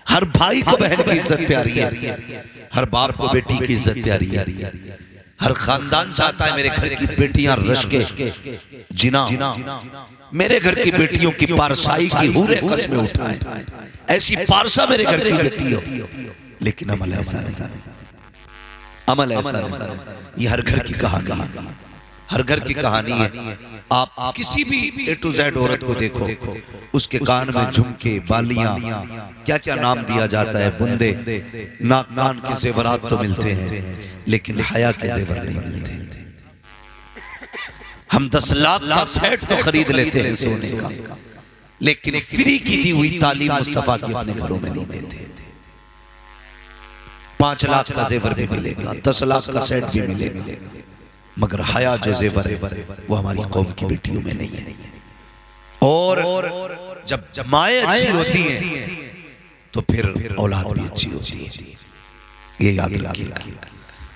हर भाई को बहन की इज्जत प्यारी है, हर बाप को बेटी की इज्जत प्यारी है, हर खानदान चाहता है मेरे घर की बेटियां रश्के जिना, मेरे घर की बेटियों की पारसाई की हूरे कस्में उठाए, ऐसी पारसा मेरे घर की बेटी हो। लेकिन अमल ऐसा नहीं, अमल ऐसा नहीं। ये हर घर की कहानी है, हर घर की कहानी है। आप किसी भी ए टू जेड औरत को देखो, उसके कान में झुमके, बालियां, क्या क्या नाम दिया जाता है, बुंदे, नाक कान के जेवरात तो मिलते हैं, लेकिन हया के जेवर नहीं मिलते। हम 10 लाख का सेट तो खरीद लेते हैं सोने का, लेकिन फ्री की दी हुई तालीम मुस्तफा की अपने घरों में नहीं देते। 5 लाख का जेवर भी मिलेगा, 10 लाख का सेट भी मिलेगा, मगर हया जो जेवर है वो हमारी कौम की बेटियों में नहीं है। और जब माएँ अच्छी होती हैं तो फिर औलाद भी अच्छी होती है, ये याद रखिएगा।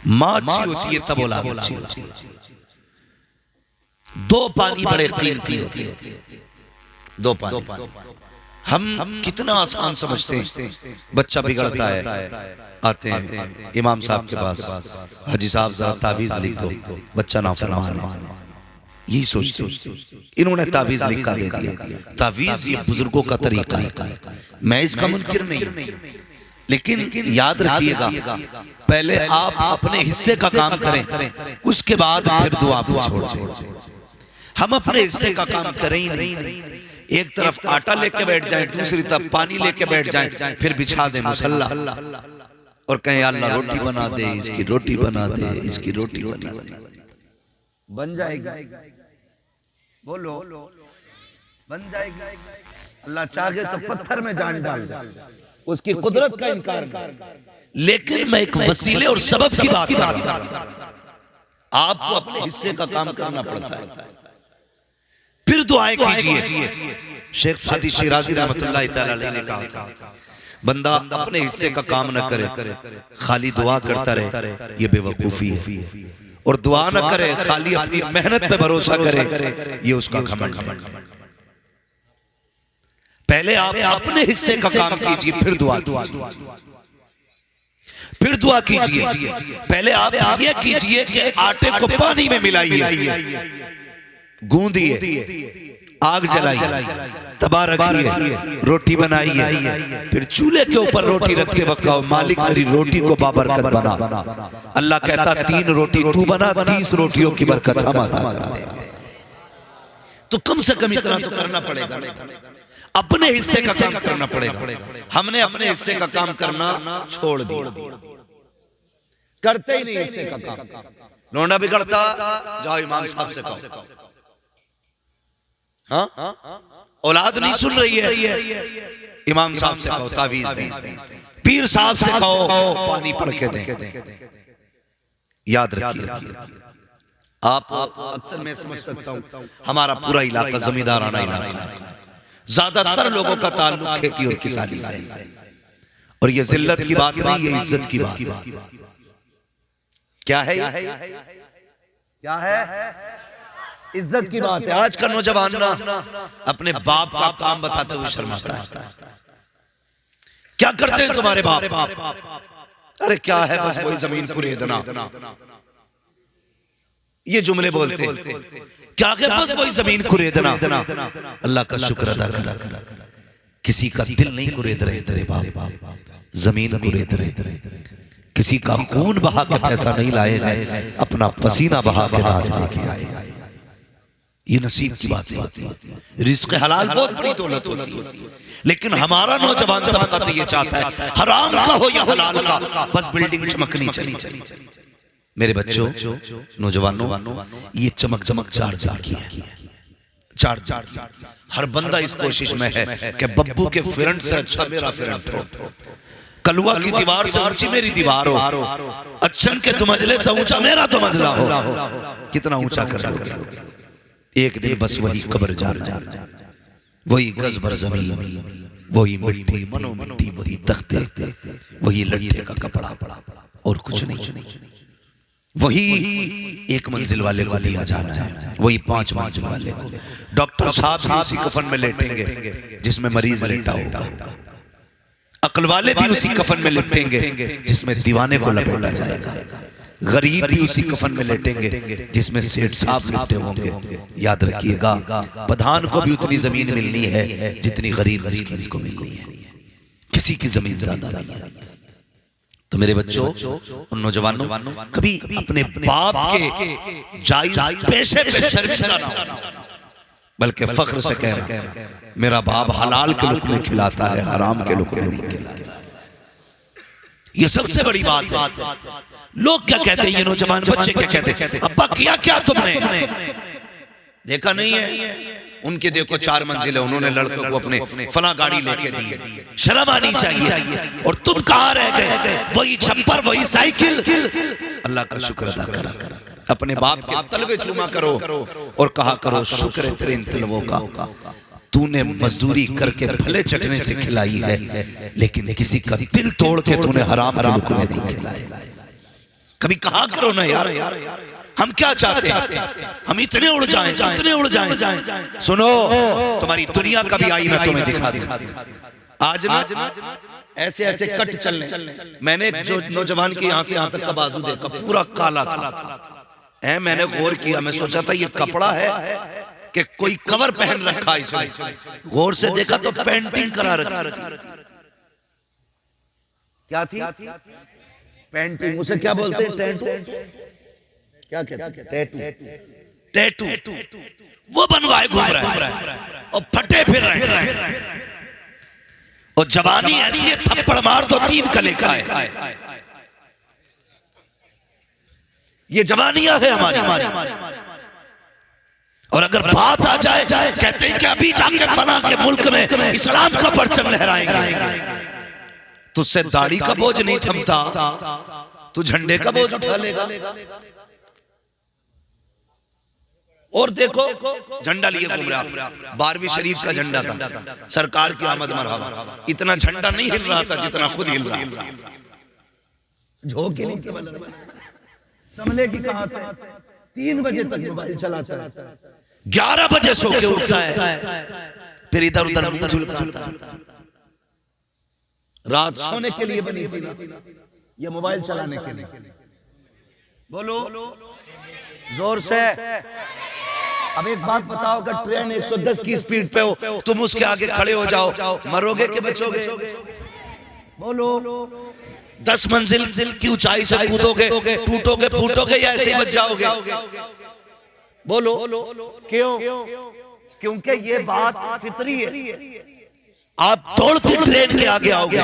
माँ अच्छी होती है तब औलाद अच्छी होती है। 2 पानी बड़े कीमती होते हैं, 2 पानी। हम कितना आसान समझते हैं। बच्चा बिगड़ता है, आते हैं इमाम साहब के पास, हाजी साहब जरा तावीज लिख दो, बच्चा नाफरमान है, यही सोचते। इन्होंने तावीज लिखा दे दिया। तावीज ये बुजुर्गों का तरीका है, मैं इसका मुनकिर नहीं, लेकिन याद रखिएगा पहले आप अपने हिस्से का काम करें, उसके बाद फिर दुआ को छोड़ दें। हम अपने हिस्से का काम करें ही नहीं, एक तरफ आटा लेके बैठ जाएं, दूसरी तरफ पानी लेके बैठ जाएं, फिर बिछा दें मुसल्ला और कहें अल्लाह रोटी बना दे, इसकी रोटी बना दे, इसकी रोटी बना दे। बन जाएगी, बोलो बन जाएगी। अल्लाह चाहे तो पत्थर में जान डाल दे, उसकी कुदरत का इनकार कर। लेकिन मैं एक वसीले और सबब की बात कर रहा हूं। आपको अपने हिस्से का काम करना पड़ता है, फिर दुआएं कीजिए। शेख सादी शिराजी रहमतुल्लाह तआला अलैह ने कहा था, बंदा अपने हिस्से का काम न करे, खाली दुआ करता रहे, ये बेवकूफी है। और दुआ न करे, खाली अपनी मेहनत पे भरोसा करे, ये उसका घमंड है। पहले आप अपने हिस्से का काम कीजिए, फिर दुआ कीजिए, फिर दुआ कीजिए। पहले आप ये कीजिए कि आटे को पानी में मिलाइए, गूंदिए, आग जलाइए, तबा रखिए, रोटी बनाइए, फिर चूल्हे के ऊपर रोटी रख के वक्त मालिक मेरी रोटी को बाबरकत बना। अल्लाह कहता 3 रोटी तू बना, 30 रोटियों की बरकत हम अता कर देंगे। तो कम से कम इतना तो करना पड़ेगा, अपने हिस्से का काम करना पड़ेगा। हमने अपने हिस्से का काम करना छोड़ दिया, करते ही नहीं हिस्से का काम। लोंडा बिगड़ता, जाओ इमाम साहब से कहो। हाँ, औलाद नहीं सुन रही है, इमाम साहब से कहो तावीज दें, पीर साहब से कहो पानी पढ़ के दें। याद रखिए, आप अक्सर मैं समझ सकता हूं, हमारा पूरा इलाका जमींदाराना इलाका है, ज्यादातर लोगों का ताल्लुक खेती और किसानी से है। और ये जिल्लत की बात नहीं, ये इज्जत की बात है। क्या है, क्या है? इज्जत की बात है। आज का नौजवान ना अपने बाप का काम बताते हुए शर्माता है। क्या करते हैं तुम्हारे बाप? अरे क्या है, बस वही जमीन कुरेदना, ये जुमले बोलते हैं। क्या है, बस वही जमीन कुरेदना। अल्लाह का शुक्र अदा कर, किसी का दिल नहीं कुरेद रहे तेरे बाप, जमीन कुरेद रहे। किसी का खून बहा के पैसा नहीं लाए गए, अपना पसीना बहा के नाच लेके आए। ये नसीब की बातें होती है। रिज़्क़ हलाल बहुत बड़ी दौलत होती है, लेकिन हमारा नौजवान तबका तो ये चाहता है हराम का हो या हलाल का, बस बिल्डिंग चमकनी चाहिए। मेरे बच्चों, नौजवानों, ये चमक चमक चार की है, चार। हर बंदा इस कोशिश में है कि बब्बू के फ्रंट से अच्छा मेरा फ्रंट हो, कलुआ की दीवार से ऊंची मेरी दीवार हो, अच्छन के तुमजले से ऊंचा मेरा तुमजला हो। कितना ऊंचा कर लोगे? एक दिन बस वही कब्र जाना, वही गज भर जमीन, वही मिट्टी मनो मिट्टी, वही तख्ते, वही लट्ठे का कपड़ा, और कुछ नहीं। वही 1 मंजिल वाले को दिया जाना है, वही 5 मंजिल वाले को। डॉक्टर साहब भी उसी कफन में लेटेंगे जिसमें मरीज लेटा होगा। अक्ल वाले भी उसी कफन में लिपटेंगे जिसमें दीवाने को लपेटा जाएगा, गरीब भी उसी कफन में लेटेंगे जिसमें सेठ साहब लिपटे होंगे। याद रखिएगा, प्रधान को भी उतनी जमीन मिलनी है जितनी गरीब मिस्कीन को मिलनी है, किसी की जमीन ज्यादा नहीं है। तो मेरे बच्चों, उन नौजवानों, कभी अपने बाप के जायज पैसे पे शर्मिंदा ना हो, बल्कि फख्र से कहना मेरा बाप हलाल के लुक़्मे खिलाता है, हराम के लुक़्मे नहीं खिलाता। ये सबसे बड़ी बात है। लोग क्या कहते हैं, ये नौजवान बच्चे क्या कहते हैं, अब्बा किया क्या तुमने, देखा नहीं है उनके, देखो 4 मंजिल है, उन्होंने लड़कों को अपने फला गाड़ी लेके दी है, शर्म आनी चाहिए। और तुम कहाँ रह गए, वही छप्पर, वही साइकिल। अल्लाह का शुक्र अदा करा, अपने बाप के तलवे चूमा करो और कहा करो शुक्र है तेरे इन तलवों का, तूने मजदूरी करके भले चटने से खिलाई है, लेकिन किसी का दिल तोड़ के तूने हराम के लुक़्मे नहीं खिलाए। कभी कहा करो ना यार, हम क्या चाहते हैं, हम इतने उड़ जाएं, इतने उड़ जाएं। सुनो, तुम्हारी दुनिया का भी आईना तुम्हें दिखा दे। आज ना ऐसे ऐसे कट चलने, मैंने जो नौजवान के यहाँ से यहाँ तक का बाजू देखा पूरा काला था, मैंने गौर किया, मैं सोचा था ये कपड़ा है कि कोई कवर पहन रखा इसने, गौर से देखा तो पेंटिंग करा रखी। क्या थी, पेंटिंग, उसे क्या बोलते हैं, टैटू, क्या कहते हैं, टैटू, टैटू, वो बनवाए घूम रहा है और फटे फिर रहे हैं। और जवानी ऐसी है, थप्पड़ मार दो 3 कले का है। ये जवानियां है हमारी। और अगर बात आ जाए, कहते हैं कि अभी जाके बना के मुल्क में इस्लाम का परचम लहराएंगे, तुझसे दाढ़ी का बोझ नहीं थमता, तू झंडे का बोझ उठा लेगा। और देखो झंडा लिए घूम रहा, 12वीं शरीफ का झंडा था, सरकार की आमद मरहबा, इतना झंडा नहीं हिल रहा था जितना खुद हिल रहा। झोंके नहीं संभले की कहां से, 3 बजे तक मोबाइल चलाता है, 11 बजे सो के उठता है, फिर इधर उधर मुंह झुलकाता है। रात सोने के लिए बनी थी, ये मोबाइल चलाने के लिए। बोलो जोर से। अब एक बात बताओ, अगर ट्रेन 110 की स्पीड पे हो, तुम उसके आगे खड़े हो जाओ, मरोगे कि बचोगे? बोलो। 10 मंजिल की ऊंचाई से कूदोगे, टूटोगे फूटोगे या ऐसे ही बच जाओगे? बोलो क्यों? क्योंकि ये बात फितरी है। आप दौड़ते ट्रेन के आगे आओगे,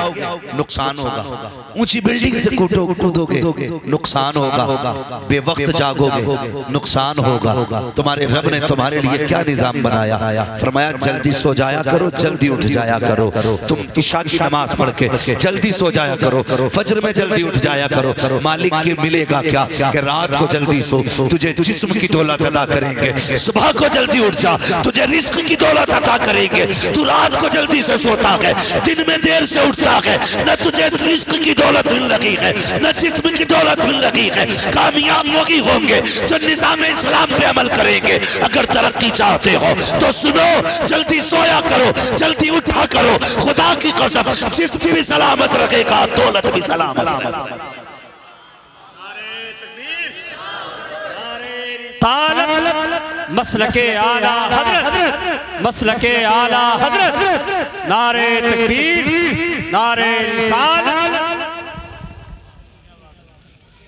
नुकसान होगा। ऊंची बिल्डिंग से कूदोगे, नुकसान होगा। बेवक्त जागोगे, नुकसान होगा। तुम्हारे रब ने तुम्हारे लिए क्या निजाम बनाया? फरमाया जल्दी सो जाया करो, जल्दी उठ जाया करो। तुम इशा की नमाज पढ़ के जल्दी सो जाया करो, फजर में जल्दी उठ जाया करो। मालिक के मिलेगा क्या कि रात को जल्दी सो, तुझे जिस्म की दौलत अदा करेंगे। सुबह को जल्दी उठ जा, तुझे रिस्क की दौलत अदा करेंगे। तू रात को जल्दी से सोता है, दिन में देर से उठता है, न तुझे रिस्क की दौलत मिल रही है, न जिस्म की दौलत मिल रही है। कामयाब वही होंगे जो निज़ाम इस्लाम पे अमल करेंगे। अगर तरक्की चाहते हो तो सुनो, जल्दी सोया करो, जल्दी उठा करो। खुदा की कसम, जिस्म भी सलामत रखेगा, दौलत भी सलामत रहेगा। मसलके आला हज़रत, मसलके आला हज़रत, नारे तकबीर, नारे रिसालत।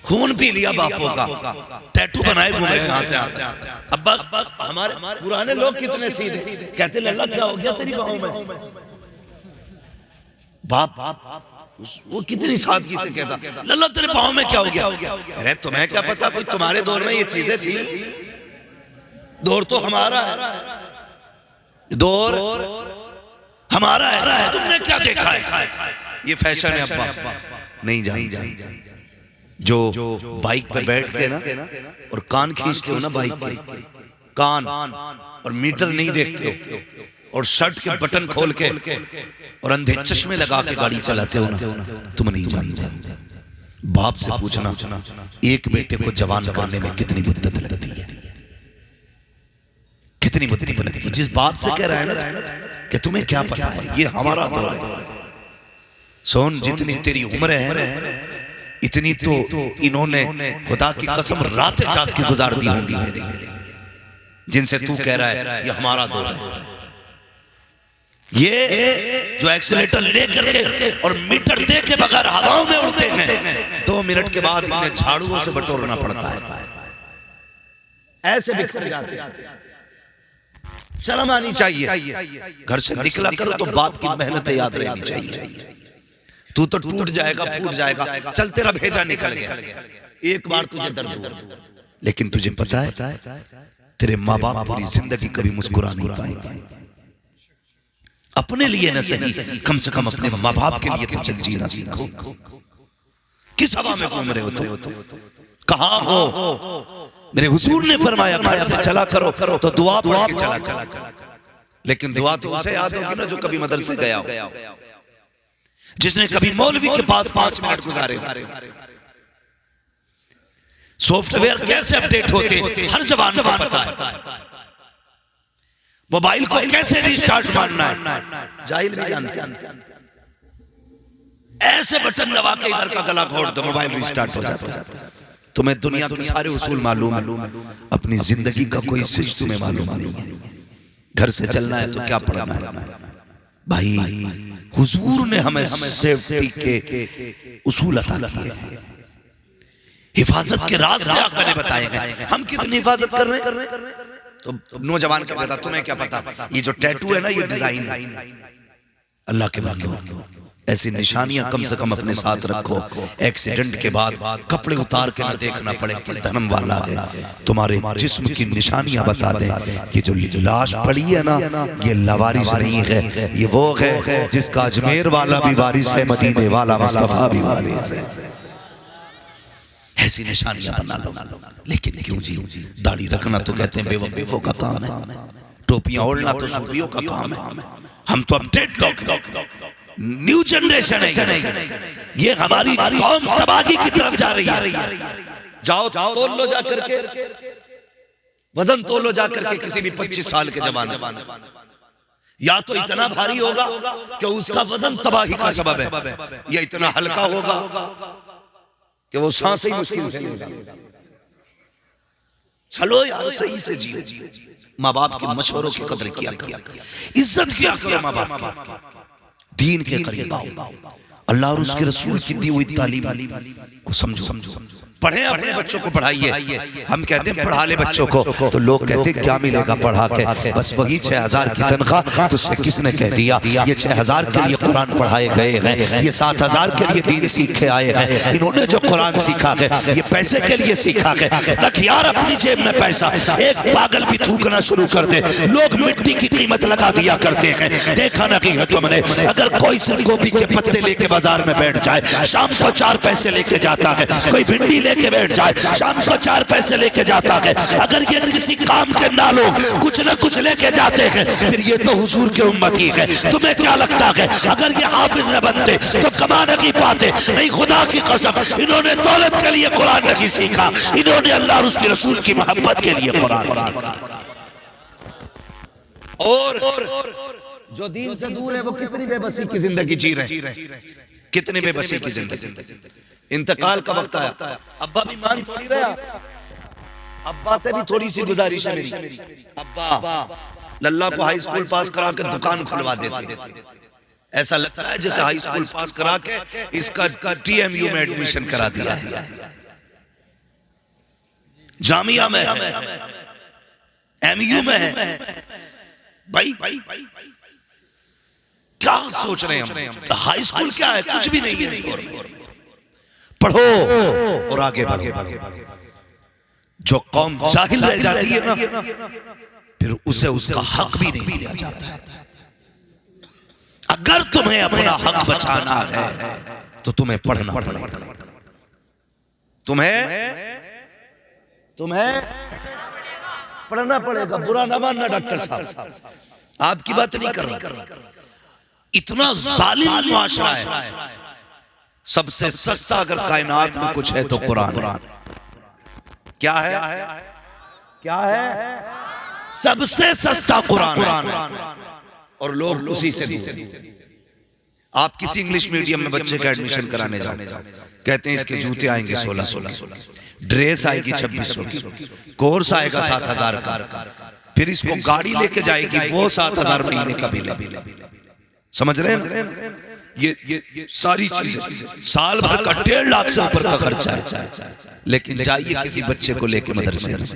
खून पी लिया बापों का, टैटू बनाए घूमे यहाँ से। अब्बा, हमारे पुराने लोग कितने सीधे, कहते लल्ला क्या हो गया तेरी बाहों में? बाप वो कितनी सादगी से कहता, लल्ला तेरे बाहों में क्या हो गया? अरे तुम्हें क्या पता, कोई तुम्हारे दौर में ये चीजें थी? दौर तो हमारा है, दौर हमारा है। तुमने क्या देखा है? ये फैशन है अब्बा। नहीं जान, जो बाइक पे बैठ के ना और कान खींचते हो ना, बाइक के कान, और मीटर नहीं देखते और शर्ट के बटन खोल के और अंधे चश्मे लगा के गाड़ी चलाते हो ना, तुम नहीं जानते। बाप से पूछना, एक बेटे को जवान करने में कितनी मुद्दत लगती है, कितनी मुद्दत लगती है। जिस बाप से कह रहा है ना कि तुम्हें क्या पता है, ये हमारा दौर है, सोन जितनी तेरी उम्र है इतनी तो इन्होंने खुदा की कसम रातें जाग के गुजार दी होंगी मेरी, जिनसे तू कह रहा है ये हमारा दौर है। ये जो एक्सीलेटर ले करके और मीटर दे के बगैर हवाओं में उड़ते हैं, 2 मिनट के बाद इन्हें झाड़ुओं से बटोरना पड़ता है, ऐसे बिखर जाते हैं। शर्म आनी चाहिए। घर से निकला करो तो बाप की मेहनत याद रहनी चाहिए। तू तो टूट जाएगा, फूट जाएगा, चल तेरा भेजा निकल गया, एक बार तुझे दर्द हुआ, लेकिन तुझे पता है तेरे माँ बाप पूरी जिंदगी कभी मुस्कुरा नहीं पाएंगे। अपने लिए न सही, कम से कम अपने माँ बाप के लिए तो चल जीना सीखो। किस हवा में घूम रहे हो तुम? कहाँ हो? मेरे हुजूर ने फरमाया घर से चला करो तो दुआ पढ़ के चला करो, लेकिन दुआ तो उसे याद होगी ना जो कभी मदरसे गया हो, जिसने कभी मौलवी के पास 5 मिनट गुजारे। सॉफ्टवेयर कैसे अपडेट होते हर जबान को पता है, मोबाइल को कैसे रिस्टार्ट मारना है जाहिल भी जानते हैं। ऐसे बटन दबा के इधर का गला घोट दो, मोबाइल रिस्टार्ट हो जाता है। तुम्हें दुनिया के सारे उसूल मालूम है, अपनी जिंदगी का कोई स्विच तुम्हें मालूम नहीं है। घर से चलना है तो क्या पढ़ना है भाई? हुजूर ने हमें सेफ्टी के उसूल अता किए, हिफाजत के राज आका ने बताए हैं। हम कितनी हिफाजत कर रहे हैं? तो नौजवान कहता था तुम्हें क्या पता, ये जो टैटू है ना ये डिजाइन है। अल्लाह के बाकी ऐसी निशानियां कम से कम अपने साथ रखो। एक्सीडेंट के बाद कपड़े उतार के ना देखना पड़े किस धर्म वाला है, तुम्हारे जिस्म की निशानियां बता दे। ये जो लाश पड़ी है ना ये लवारिस नहीं है, ये वो है जिसका अजमेर वाला भी वारिस है, मदीने वाला मुस्तफा भी वारिस है। ऐसी निशानियां बना लो। लेकिन क्यों जी, दाढ़ी रखना तो कहते हैं बेवकूफों का काम है, टोपियां ओढ़ना तो सूफियों का काम है। हम तो अपडेट लोग, न्यू जनरेशन है, ये हमारी कौम तबाही की तरफ जा रही है। जाओ तोल लो जाकर के, वजन तोल लो जाकर के किसी भी 25 साल के जवान, या तो इतना भारी होगा कि उसका वजन तबाही का सबब है, या इतना हल्का होगा कि वो सांस ही मुश्किल से लेगा। चलो यार सही से जियो, माँ बाप के मशवरों की कदर किया करो, इज्जत किया करो माँ बाप की, दीन के करीब आओ, अल्लाह और उसके रसूल की दी हुई तालीम को समझो। पढ़े अपने बच्चों को पढ़ाइए। हम कहते हैं पढ़ा ले बच्चों को, तो लोग कहते हैं क्या मिलेगा पढ़ा के, बस वही 6000 की तनख्वाह। तुझसे किसने कह दिया ये 6000 के लिए कुरान पढ़ाए गए हैं, ये 7000 के लिए दीन सीख के आए हैं। इन्होंने जो कुरान सीखा है ये पैसे के लिए सीखा है। रख यार अपनी जेब में पैसा, एक पागल भी थूकना शुरू कर दे, लोग मिट्टी की कीमत लगा दिया करते हैं। देखा नहीं है तुमने, अगर कोई सिर्फ गोभी के पत्ते लेके बाजार में बैठ जाए, शाम को 4 पैसे लेके जाता है, कोई भिंडी लेके बैठ जाए, शाम को 4 पैसे लेके जाता है। अगर ये किसी काम के ना लोग कुछ ना कुछ लेके जाते हैं, फिर ये तो हुजूर के उम्मती है। तुम्हें क्या लगता है अगर ये हाफिज न बनते तो कमा नहीं पाते? नहीं, खुदा की कसम, इन्होंने दौलत के लिए कुरान नहीं सीखा, इन्होंने अल्लाह और उसके रसूल की मोहब्बत के लिए कुरान सीखा। और जो दीन से दूर है वो कितनी बेबसी की जिंदगी जी रहे, कितनी बेबसी की जिंदगी। इंतकाल का वक्त आया, अब्बा भी मान थोड़ी रहा, अब्बा से भी थोड़ी सी गुजारिश है मेरी, अब्बा लल्ला को हाई स्कूल पास करा के दुकान खुलवा देते। ऐसा लगता है जैसे हाई स्कूल पास करा के इसका TMU में एडमिशन करा दिया, जामिया में है, MU में है। भाई क्या सोच रहे हैं हम? हाई स्कूल क्या है? कुछ भी नहीं है। पढ़ो और आगे बढ़ो। जो कौम जाहिल रह जाती है ना, फिर उसे उसका हक भी नहीं दिया जाता है। अगर तुम्हें अपना हक बचाना है तो तुम्हें पढ़ना पड़ेगा, तुम्हें पढ़ना पड़ेगा। बुरा ना मानना डॉक्टर साहब, आपकी बात नहीं कर रहा। इतना जालिम मुआशरा है, सबसे सस्ता अगर कायनात में कुछ है तो कुरान। क्या है? सबसे सस्ता कुरान, और लोग उसी से दूर। आप किसी इंग्लिश मीडियम में बच्चे का एडमिशन कराने जाओ, कहते हैं इसके जूते आएंगे 1600, ड्रेस आएगी 2600 की, कोर्स आएगा 7000 का, फिर इसको गाड़ी लेके जाएगी वो 7000 महीने का बिल। समझ रहे हैं? ये सारी चीजें साल भर का 1.5 लाख से ऊपर का खर्चा है। लेकिन जाइए किसी बच्चे को लेके मदरसे में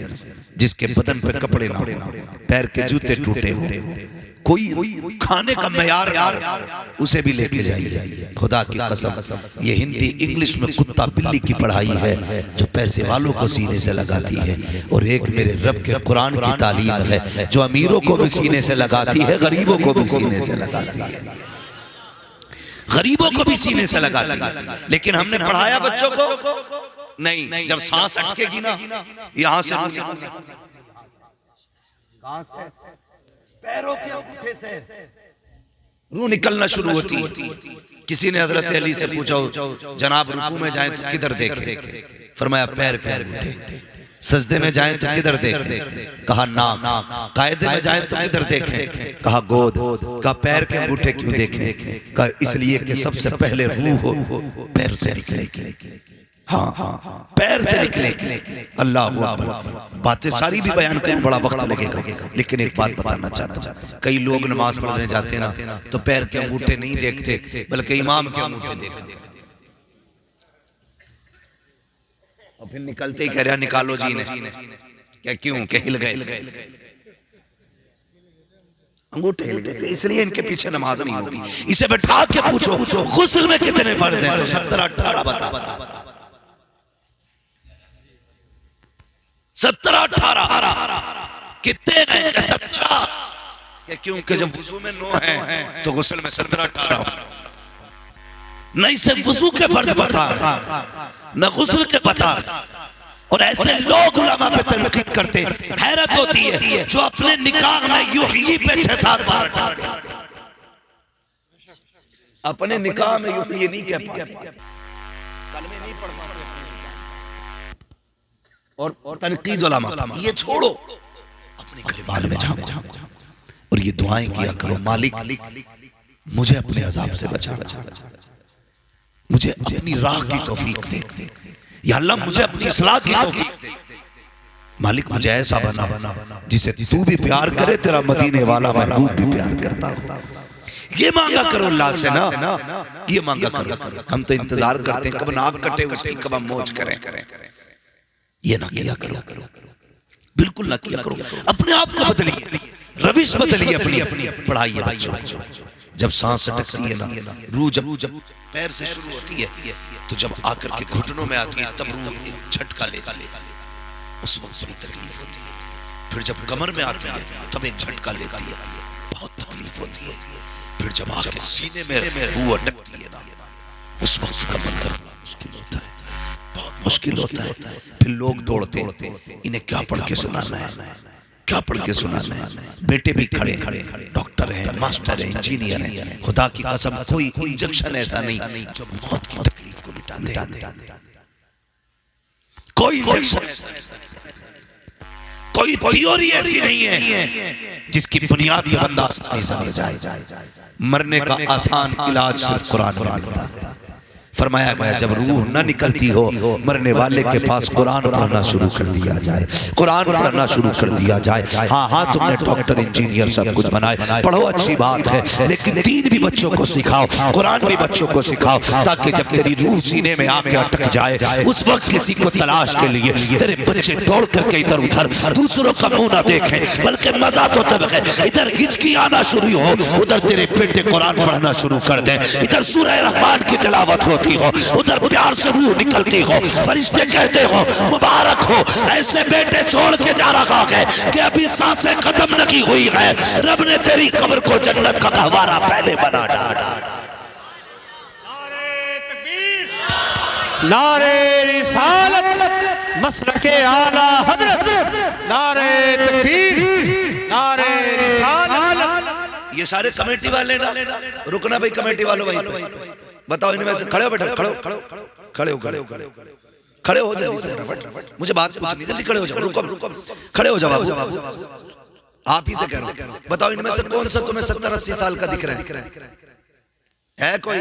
जिसके बदन पे कपड़े ना हो, पैर के जूते टूटे हो, कोई खाने का मयार उसे भी लेके जाइए। खुदा की कसम ये हिंदी इंग्लिश में कुत्ता बिल्ली की पढ़ाई है जो पैसे वालों को सीने से लगाती है, और एक मेरे रब के कुरान की तालीम है जो अमीरों को भी सीने से लगाती है, गरीबों को भी सीने से लगाती है, गरीबों को भी सीने से लगाती है। लेकिन हमने पढ़ाया बच्चों को नहीं, जब सांस अटकेगी ना यहां से पैरों के अंगूठे से रूह निकलना शुरू होती है। किसी ने हजरत अली से पूछा जनाब रुकू में जाएं तो किधर देखें? फरमाया पैर के अंगूठे। सजदे में जाएं तो किधर देखें? कहा नाक। कायदे में जाएं तो किधर देखें? कहा गोद। कहा पैर के अंगूठे क्यों देखें? कहा इसलिए कि सबसे पहले रूह हो पैर से निकलेगी। हाँ, पैर से निकले। अल्लाह अकबर। बातें सारी भी बयान करने बड़ा वक्त लगेगा, लेकिन एक बात बताना चाहता हूं। कई लोग नमाज पढ़ने जाते हैं ना तो पैर के अंगूठे नहीं देखते बल्कि इमाम के अंगूठे देखते, और फिर निकलते ही कह रहा निकालो जी ने। क्या क्यों? के हिल गए अंगूठे, इसलिए इनके पीछे नमाज नहीं होगी। इसे बैठा के पूछो गुस्ल में कितने फर्ज हैं तो 17-18 बता। 17-18 कितने हैं? 17। क्योंकि जब वुजू में 9 है तो गुस्ल में 17-18 नहीं, सिर्फ वुजू के फर्ज बता न गुस्ल के बता। और ऐसे लोग उलमा पे तनकीद करते, हैरत होती है जो अपने निकाह में यूही पे 6-7 बार डालते, अपने निकाह में यूही ये नहीं कह पाते, कलमे नहीं पढ़ पाते। और तनकीद उलमा ये छोड़ो, अपने गिरबान में जाओ और ये दुआएं किया करो, मालिक मुझे अपने अजाब से बचा, मुझे अपनी राह की तौफीक दे, या अल्लाह मुझे अपनी इस्लाह की तौफीक दे। मालिक मुझे ऐसा बना जिसे तू भी प्यार करे, तेरा मदीने वाला महबूब भी प्यार करता हो। ये मांगा करो अल्लाह से ना, ये मांगा करो। हम तो इंतजार करते हैं कब नाक कटे उसकी, कब हम मौज करें। ये ना किया करो, बिल्कुल ना किया करो। अपने आप को बदलिए, रविश बदलिए अपनी पढ़ाइए बच्चों। जब सांस अटकती है ना, रूह जब पैर से शुरू होती है तो जब आकर के घुटनों में आती है तब रूह एक झटका लेती है, उस वक्त बड़ी तकलीफ होती है। फिर जब कमर में आती है तब एक झटका लेती है, बहुत तकलीफ होती है। फिर जब आके सीने में रूह अटकती है ना, उस वक्त का मंजर बड़ा मुश्किल होता है, बहुत मुश्किल होता है। फिर लोग दौड़ते इन्हें क्या पढ़ के सुनाना है, क्या पढ़ के सुनाना है। बेटे भी खड़े, डॉक्टर हैं, मास्टर हैं, इंजीनियर हैं। खुदा की कसम कोई इंजेक्शन ऐसा नहीं जो मौत की तकलीफ को मिटा दे। कोई इंजेक्शन ऐसा नहीं, कोई थ्योरी ऐसी नहीं है जिसकी बुनियाद पे बंदा आसानी समझ जाए। मरने का आसान इलाज सिर्फ कुरान में मिलता है। फरमाया गया जब रूह न निकलती हो, मरने वाले के पास कुरान पढ़ना शुरू कर दिया जाए, कुरान पढ़ना शुरू कर दिया जाए। हाँ, तुमने डॉक्टर इंजीनियर सब कुछ बनाए, पढ़ो अच्छी बात है, लेकिन दीन भी बच्चों को सिखाओ, कुरान भी बच्चों को सिखाओ, ताकि जब तेरी रूह सीने में आके अटक जाए उस वक्त किसी को तलाश के लिए तेरे बच्चे दौड़ करके इधर उधर दूसरों का मुंह ना देखें, बल्कि मजा तो तब है इधर हिचकी आना शुरू हो, उधर तेरे बेटे कुरान पढ़ना शुरू कर दे, इधर सूरह रहमान की तिलावत हो, उधर प्यार से रूह निकलती हो, फरिश्ते कहते हो मुबारक हो, ऐसे बेटे छोड़ के जा रहा है कि अभी सांसें खत्म नहीं हुई है, रब ने तेरी कब्र को जन्नत का गहवारा पहले बना डाला। नारे रिसालत मसलके आला हजरत, नारे तकबीर, नारे रिसालत। ये सारे कमेटी वाले ना, रुकना भाई कमेटी वालों भाई, बताओ इनमें से खड़े हो बेटा, खड़े हो जल्दी से, मुझे बात पूछनी, जल्दी खड़े हो जाओ, रुको खड़े हो जाओ, आप ही से कह रहा हूं, बताओ इनमें से कौन सा तुम्हें 70-80 साल का दिख रहा है? है कोई?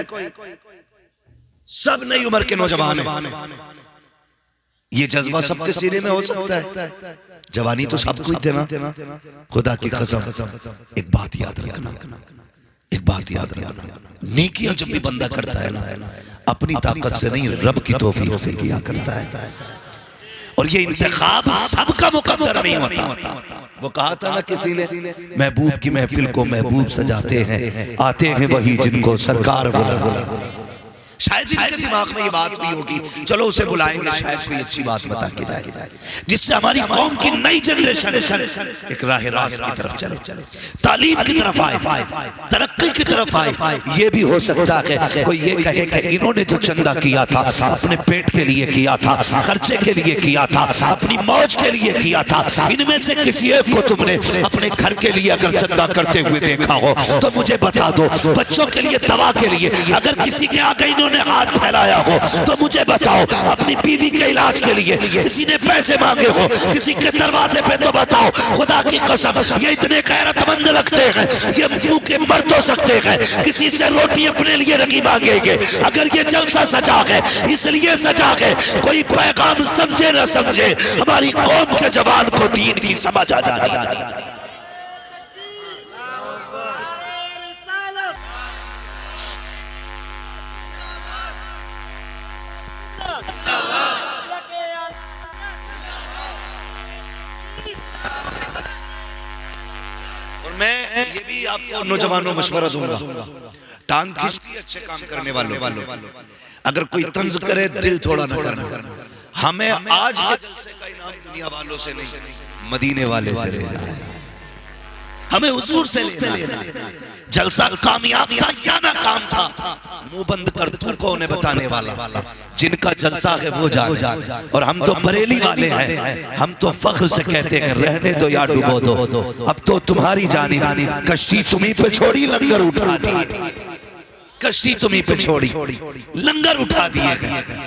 सब नई उम्र के नौजवान हैं। ये जज्बा सबके सीने में हो सकता है। जवानी तो सबको ही देना। खुदा की कसम एक बात याद रखना, एक बात याद रखना, नेकियां जब भी बंदा करता है ना, अपनी ताकत से नहीं, रब की तौफीक से किया करता है। और ये इंतखाब सबका मुकद्दर नहीं होता। वो कहा था ना किसी ने, महबूब की महफिल को महबूब सजाते हैं, आते हैं वही जिनको सरकार बुलाते। शायद इनके दिमाग में ये बात भी होगी, चलो उसे बुलाएंगे, शायद कोई अच्छी बात बता के जाए, जिससे हमारी कौम की नई जनरेशन एक राह रास्त की तरफ चले, तालीम की तरफ आए, तरक्की की तरफ आए। ये भी हो सकता है कोई ये कहे कि इन्होंने जो चंदा किया था अपने पेट के लिए किया था, खर्चे के लिए किया था, अपनी मौज के लिए किया था, इनमें से किसी एक को तुमने अपने घर के लिए अगर चंदा करते हुए देखा हो तो मुझे बता दो। बच्चों के लिए, दवा के लिए अगर किसी के आगे इन्होंने हाथ फैलाया हो तो मुझे बताओ। अपनी बीवी के इलाज के लिए किसी ने पैसे मांगे हो किसी के दरवाजे पे तो बताओ। खुदा की कसम ये इतने गैरतमंद लगते हैं, ये मुंह के मर तो सकते हैं, किसी से रोटी अपने लिए नहीं मांगेंगे। अगर ये जलसा सजा है इसलिए सजा है, कोई पैगाम समझे न समझे, हमारी कौम के जवान को दीन की समझ आ जाए। मैं ये भी आपको नौजवानों मशवरा दूंगा, टांग खींचती है अच्छे काम करने वालों। अगर कोई तंज करे दिल थोड़ा न करना। हमें आज के जलसे का इनाम दुनिया वालों से नहीं, मदीने वाले से लेना है, हमें हुजूर से लेना है। जलसा कामयाब था या नाकाम था, मुंह बंद कर तुमको उन्हें बताने वाला। जिनका जलसा है वो जाने। और हम तो बरेली वाले हैं, हम तो फख्र से कहते हैं रहने दो या डुबो दो, अब तो तुम्हारी जानी, कश्ती तुम्ही पे छोड़ी लंगर उठा दिए, कश्ती तुम्ही पे छोड़ी लंगर उठा दिए।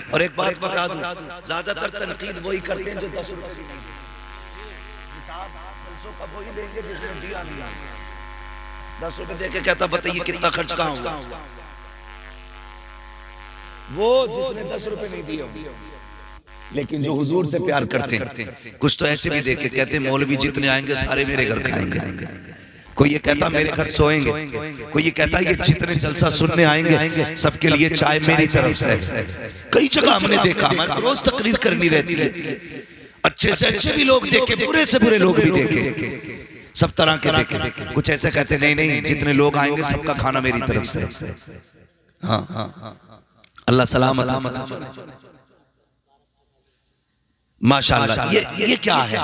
और एक बात बता दूं, ज्यादातर तनकीद वही करते हैं जो 10 रुपए वही लेंगे जिसने दिया नहीं। 10 रुपए देके कहता बताइए कितना खर्च कहाँ हुआ, वो जिसने 10 रुपए नहीं दिए। लेकिन जो हुजूर से प्यार करते हैं कुछ तो ऐसे भी देके कहते हैं मौलवी जितने आएंगे सारे मेरे घर खाएंगे। कोई ये कहता मेरे घर सोएंगे, कोई ये कहता ये जितने जलसा सुनने आएंगे सबके लिए चाय मेरी तरफ से। कई जगह हमने देखा, हमारे तो रोज तकरीर करनी रहती है, अच्छे से अच्छे भी लोग देखे, बुरे से बुरे लोग भी देखे, सब तरह के देखे। कुछ ऐसे कहते नहीं जितने लोग आएंगे सबका खाना मेरी तरफ से। हाँ, अल्लाह सलामत। माशाअल्लाह, ये क्या है?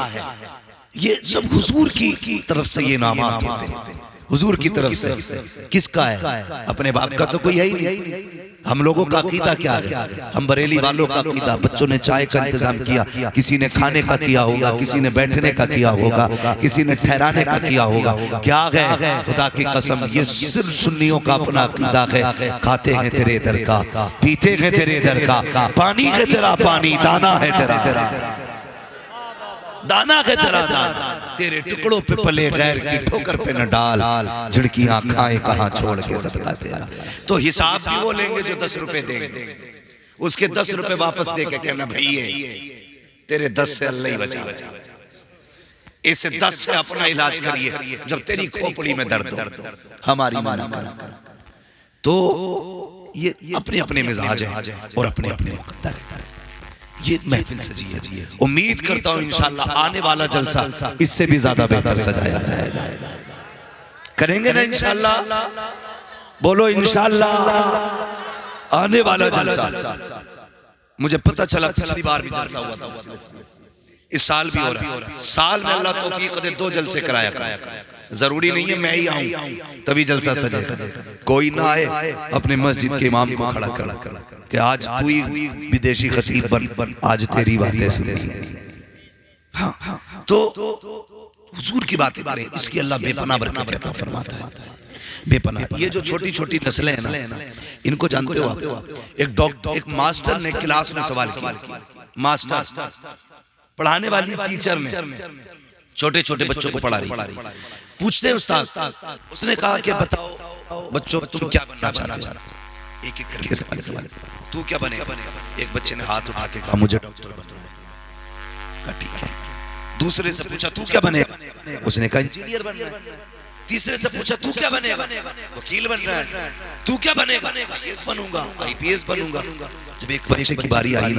ये सब हुजूर की तरफ से ये नामात होते हैं, हुजूर की तरफ से। किसका है? अपने बाप का तो कोई है ही नहीं। हम लोगों का अकीदा क्या है? हम बरेली वालों का अकीदा, बच्चों ने चाय का इंतजाम किया, किसी ने खाने का किया होगा, किसी ने बैठने का किया होगा, किसी ने ठहराने का किया होगा। क्या है? खुदा की कसम ये सिर्फ सुन्नियों का अपना अकीदा है। खाते हैं तेरे दर का, पीते हैं तेरे दर का, पानी है तेरा पानी, दाना है तेरा दाना है तेरा दाना, तेरे टुकड़ों पे पले गैर की ठोकर पे न डाल, झिड़कियां खाए कहाँ छोड़ के सदका तेरा। तो हिसाब भी वो लेंगे जो 10 रुपए देंगे, उसके 10 रुपए वापस दे के कहना भैया तेरे 10 से अल्लाह ही बचा, इसे 10 से अपना इलाज करिए जब तेरी खोपड़ी में दर्द हो, हमारी माना करा। तो ये अपने अपने मिजाज है और अपने अपने मुकद्दर है। ये महफिल सजी है, उम्मीद करता हूं इंशाअल्लाह आने वाला जलसा इससे भी ज्यादा बेहतर सजाया जाएगा। करेंगे ना इंशाअल्लाह? बोलो इंशाअल्लाह। आने वाला जलसा मुझे पता चला पिछली बार भी जलसा हुआ था, इस साल भी हो रहा है। साल में अल्लाह तौफीक दे 2 जलसे कराया। जरूरी नहीं है मैं ही आऊं तभी जलसा सजे, कोई ना आए अपने मस्जिद के इमाम को खड़ा कर कि आज तू ही विदेशी खतीब बन, आज तेरी बातें सुनी। हाँ, तो हुजूर की बातें करें, इसकी अल्लाह बेपनाह बरकत अता फरमाता है, बेपनाह। ये जो छोटी छोटी नस्लें हैं ना, इनको जानते हो आप? एक मास्टर ने क्लास में सवाल किया, मास्टर पढ़ाने वाली टीचर ने छोटे छोटे बच्चों को पढ़ा रही थी। पूछते हैं उस्ताद, उसने कहा कि बताओ बच्चों तुम क्या बनना चाहते हो? एक एक करके सवाल, तू क्या बनेगा? एक बच्चे ने हाथ उठा के कहा मुझे डॉक्टर बनना है। कहा ठीक है। दूसरे से पूछा तू क्या बनेगा? उसने कहा इंजीनियर बनना है। तीसरे से पूछा तू क्या बनेगा? वकील बन रहा है। तू क्या बनेगा? आईएएस बनूंगा, आईपीएस बनूंगा। जब एक बच्चे की बारी आई,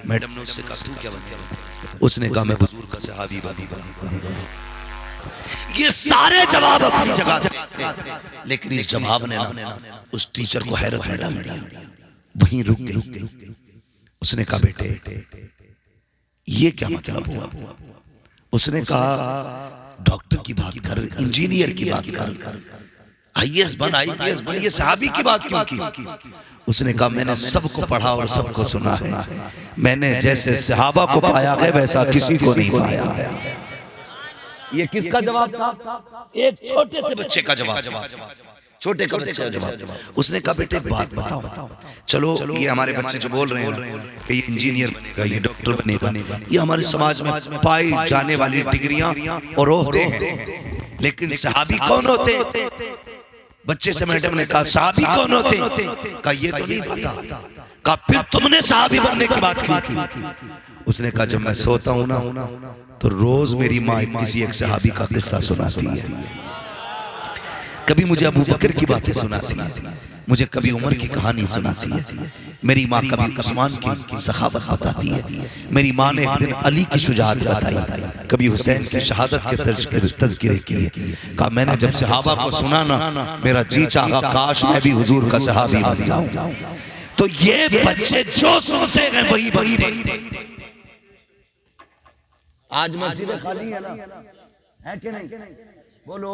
मैडम ने उससे कहा तू क्या बनेगा? उसने कहा मैं हुजूर का सहाबी बनूंगा। ये सारे जवाब अपनी जगह थे, लेकिन इस जवाब ने ना उस टीचर को हैरत में डाल दिया, वहीं रुक गई। उसने कहा बेटे ये क्या मतलब हुआ? उसने कहा डॉक्टर की बात कर, इंजीनियर की बात कर, आईएएस बन, आईपीएस बन, ये सहाबी की बात क्यों की? उसने कहा मैंने सबको पढ़ा और सबको सुना है, मैंने जैसे सहाबा को पाया है वैसा किसी को नहीं पाया है। ये किसका जवाब था? एक छोटे से बच्चे का जवाब, छोटे का बच्चे का जवाब। उसने कहा बेटे बात बताओ, चलो ये हमारे बच्चे जो बोल रहे हैं कि ये इंजीनियर बनेगा, ये डॉक्टर बनेगा, ये हमारे समाज में पाई जाने वाली डिग्रियां और ओहदे हैं, लेकिन सहाबी कौन होते? बच्चे से मैडम ने कहा सहाबी कौन होते? कहा ये तो नहीं पता। कहा फिर तुमने सहाबी बनने की बात क्यों की? उसने कहा जब मैं सोता हूं ना तो रोज मेरी माँ किसी एक सहाबी का किस्सा सुनाती है। कभी मुझे अबू बकर की बातें सुनाती है, मुझे कभी उमर की कहानी सुनाती है, मेरी माँ कभी उस्मान की सखावत बताती है, मेरी माँ ने एक दिन अली की शुजाअत बताई, कभी हुसैन की शहादत के तज़किरे किए। कहा मैंने जब सहाबा को सुना ना मेरा जी चाहा काश मैं भी हुजूर का सहाबी बन जाऊं। तो ये बच्चे जो सुनते हैं वही बनते। आज मस्जिदें खाली है ना, है कि नहीं? बोलो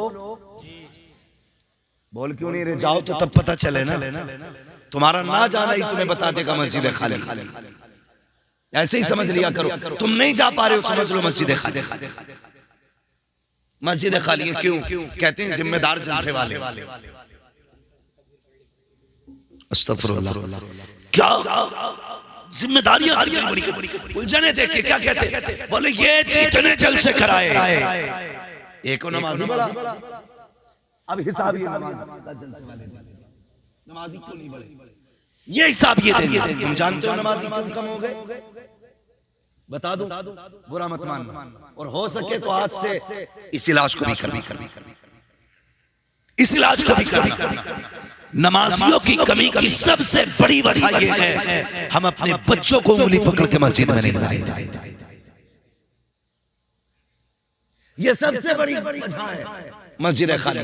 बोल क्यों नहीं रहे? जाओ तो तब पता चले ना, तुम्हारा ना जाना ही तुम्हें बता देगा मस्जिदें खाली। ऐसे ही समझ लिया करो, तुम नहीं जा पा रहे हो समझ लो मस्जिदें खाली। मस्जिदें खाली है क्यों? कहते हैं जिम्मेदार जलसे वाले। अस्तगफुरुल्लाह, क्या जिम्मेदारियां बड़ी उलझने देख के क्या कहते? बोले ये जितने जलसे कराए, एक को नमाजी बड़ा, अब हिसाब ये नमाजी क्यों नहीं बढ़े, ये हिसाब ये देंगे। तुम जानते हो नमाजी क्यों कम हो गए? बता दो, बुरा मत मानना, और हो सके तो आज से इस इलाज को भी करना, इस इलाज को भी करना। नमाजियों की कमी की सबसे बड़ी वजह ये है हम अपने बच्चों को उंगली पकड़ के मस्जिद में नहीं लाए थे। ये सबसे बड़ी वजह है मस्जिद खाली।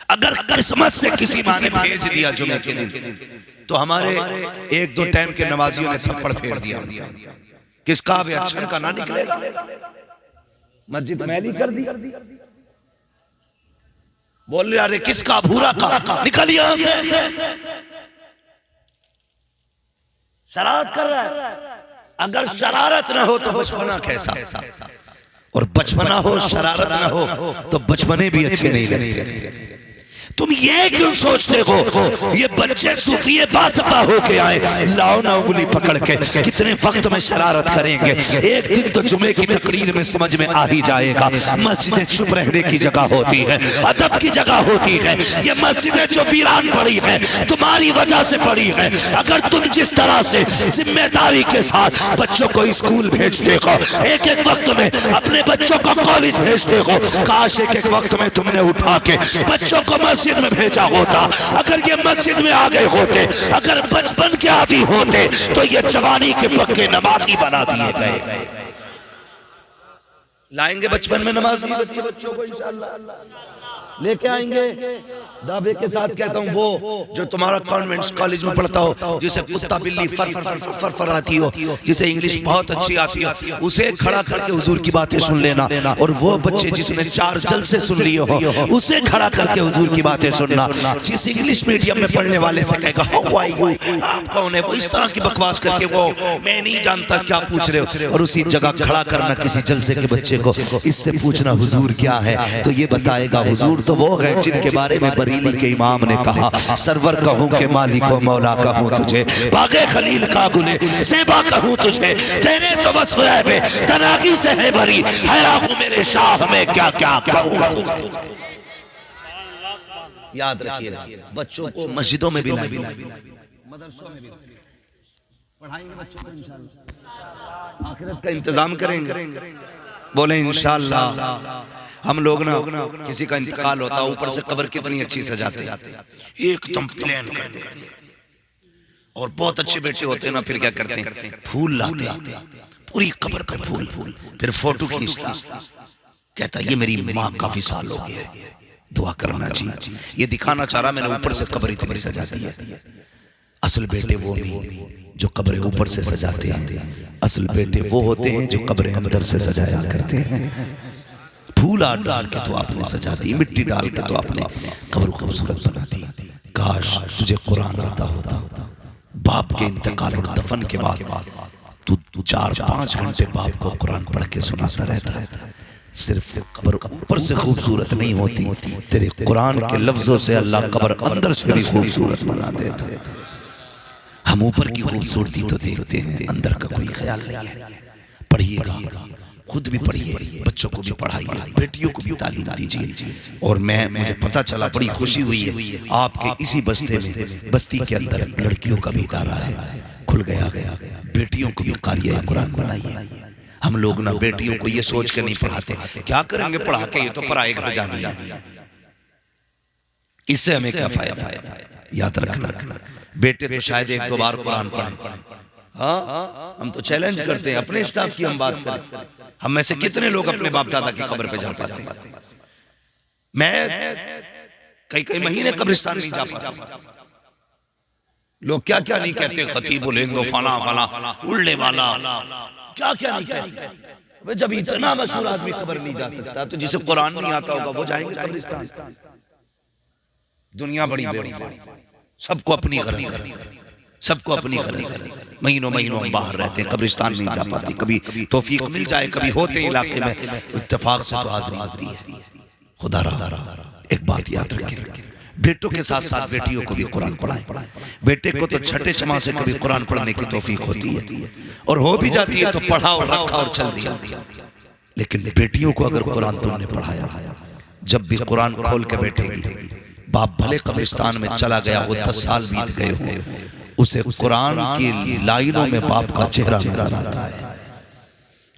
अगर किस्मत से किसी माँ ने भेज दिया जुमे के दिन तो हमारे एक दो टाइम के नमाजियों ने थप्पड़ फेर दिया। किसका अच्छा का ना निकलेगा, मस्जिद मैली कर दी। बोल रहे किसका भूरा का, निकल यहां से, शरारत कर रहा है। अगर शरारत ना हो तो बचपना कैसा, और बचपना हो शरारत ना हो तो बचपने भी अच्छे नहीं लगते। तुम ये क्यों सोचते हो ये बच्चे सूफिये बासपा होके आए, लाओ ना उंगली पकड़ के, कितने वक्त में शरारत करेंगे। एक दिन तो जुमे की तकरीर में समझ में आ ही जाएगा मस्जिदें चुप रहने की जगह होती है, अदब की जगह होती है। ये मस्जिदें जो वीरान पड़ी है तुम्हारी वजह से पड़ी है। अगर तुम जिस तरह से जिम्मेदारी के साथ बच्चों को स्कूल भेजते हो, एक एक वक्त में अपने बच्चों को कॉलेज भेजते हो, काश एक एक वक्त में तुमने उठा के बच्चों को मस्जिद में भेजा होता। अगर ये मस्जिद में आ गए होते, अगर बचपन के आदि होते तो ये जवानी के पक्के नमाजी बना दिए गए। लाएंगे बचपन में नमाजी बच्चों को इंशाअल्लाह लेके आएंगे। दावे के साथ कहता हूँ वो जो तुम्हारा कॉन्वेंट कॉलेज में पढ़ता हो, जिसे कुत्ता बिल्ली फर फर फर फर फर आती हो, जिसे इंग्लिश बहुत अच्छी आती हो, उसे खड़ा करके हुजूर की बातें सुन लेना। और वो बच्चे जिसने 4 जलसे सुन लिए हो उसे खड़ा करके हुजूर की बातें सुनना। जिस इंग्लिश मीडियम में पढ़ने वाले से कहेगा हाउ आर यू, आप कौन है, वो इस तरह की बकवास करके वो मैं नहीं जानता क्या पूछ रहे हो, और उसी जगह खड़ा करना किसी जलसे के बच्चे को, इससे पूछना हुजूर क्या है, तो ये बताएगा हुजूर तो वो है जिनके बारे में बरेली के इमाम ने कहा, सरवर कहूँ के मालिक व मौला कहूँ तुझे, बागे खलील का गुले सेबा कहूँ तुझे, तेरे तो बस है तनागी से है भरी, हैरान हूँ मेरे शाह में क्या क्या कहूँ तुझे। याद रखिए, बच्चों को मस्जिदों में भी लाइए, मदरसों में भी पढ़ाएंगे बच्चों को, इंशाअल्लाह आखिरत का इंतजाम करेंगे। बोले इंशाअल्लाह। हम लोग ना किसी का इंतकाल होता, ऊपर से कब्र कितनी अच्छी सजाते, एकदम प्लान कर देते, और बहुत अच्छे बेटे होते हैं ना, फिर क्या करते हैं, फूल लाते पूरी कब्र पे फूल, फिर फोटो खींचता, कहता ये मेरी माँ काफी साल हो गए, दुआ करना जी। ये दिखाना चाह रहा मैंने ऊपर से कब्र इतनी सजा दी है। असल बेटे वो नहीं जो कब्रें ऊपर से सजाते हैं, असल बेटे वो होते हैं जो कब्रें अंदर से सजाया करते हैं। फूल डाल के तो आपने सजा दी, मिट्टी डाल के तो आपने कब्र खूबसूरत बना दी। काश तुझे कुरान आता होता, बाप के इंतकाल और दफन के बाद तू 4-5 घंटे बाप को कुरान पढ़ के सुनाता रहता। सिर्फ कब्र ऊपर से खूबसूरत नहीं होती, तेरे कुरान के लफ्जों से अल्लाह कब्र अंदर से भी खूबसूरत बना देता है। हम ऊपर की खूबसूरती तो देखते हैं, अंदर का कोई ख्याल नहीं है। पढ़िएगा, खुद भी पढ़िए, बच्चों को भी पढ़ाइए, बेटियों को भी तालीम दीजिए। और मुझे पता चला, बड़ी खुशी हुई है, आपके इसी बस्ती के अंदर लड़कियों का भी इदारा है, खुल गया, बेटियों को भी क़ारिया कुरान बनाइए। हम लोग ना बेटियों को ये सोच के नहीं पढ़ाते, क्या करेंगे पढ़ा के, ये तो पराए घर जाने, इससे हमें क्या फायदा है। याद रखना, बेटे तो शायद 1-2 बार कुरान पढ़ें। हाँ, हम तो चैलेंज करते हैं अपने स्टाफ की, हम बात करें, हम में से कितने लोग अपने बाप दादा की कब्र पे जा पाते हैं। मैं कई महीने कब्रिस्तान नहीं जा पाता। लोग क्या क्या नहीं कहते, खतीब बोलेंगे, फला फला उड़ने वाला, क्या क्या नहीं कहते। जब इतना मशहूर आदमी कब्र नहीं जा सकता, तो जिसे कुरान नहीं आता होगा वो जाएंगे कब्रिस्तान। दुनिया बड़ी बेवफा, सबको अपनी गरज है, सबको अपनी गरज है। महीनों हम बाहर रहते हैं, कब्रिस्तान नहीं जा पाते। कभी तौफीक मिल जाए, कभी होते इलाके में, इत्तेफाक से तो हाजिरी होती है। खुदा रहा, एक बात याद रखें, बेटों के साथ साथ बेटियों को भी कुरान पढ़ाएं। बेटे को तो छठे छमा से कभी कुरान पढ़ने की तौफीक होती है, और हो भी जाती है तो पढ़ा और रखा और चल दिया। लेकिन बेटियों को अगर कुरान तुमने पढ़ाया, जब भी कुरान खोल के बैठेगी, बाप भले कब्रिस्तान में चला गया हो, 10 साल बीत गए हो, उसे कुरान की लाइनों में बाप का चेहरा नजर आता है।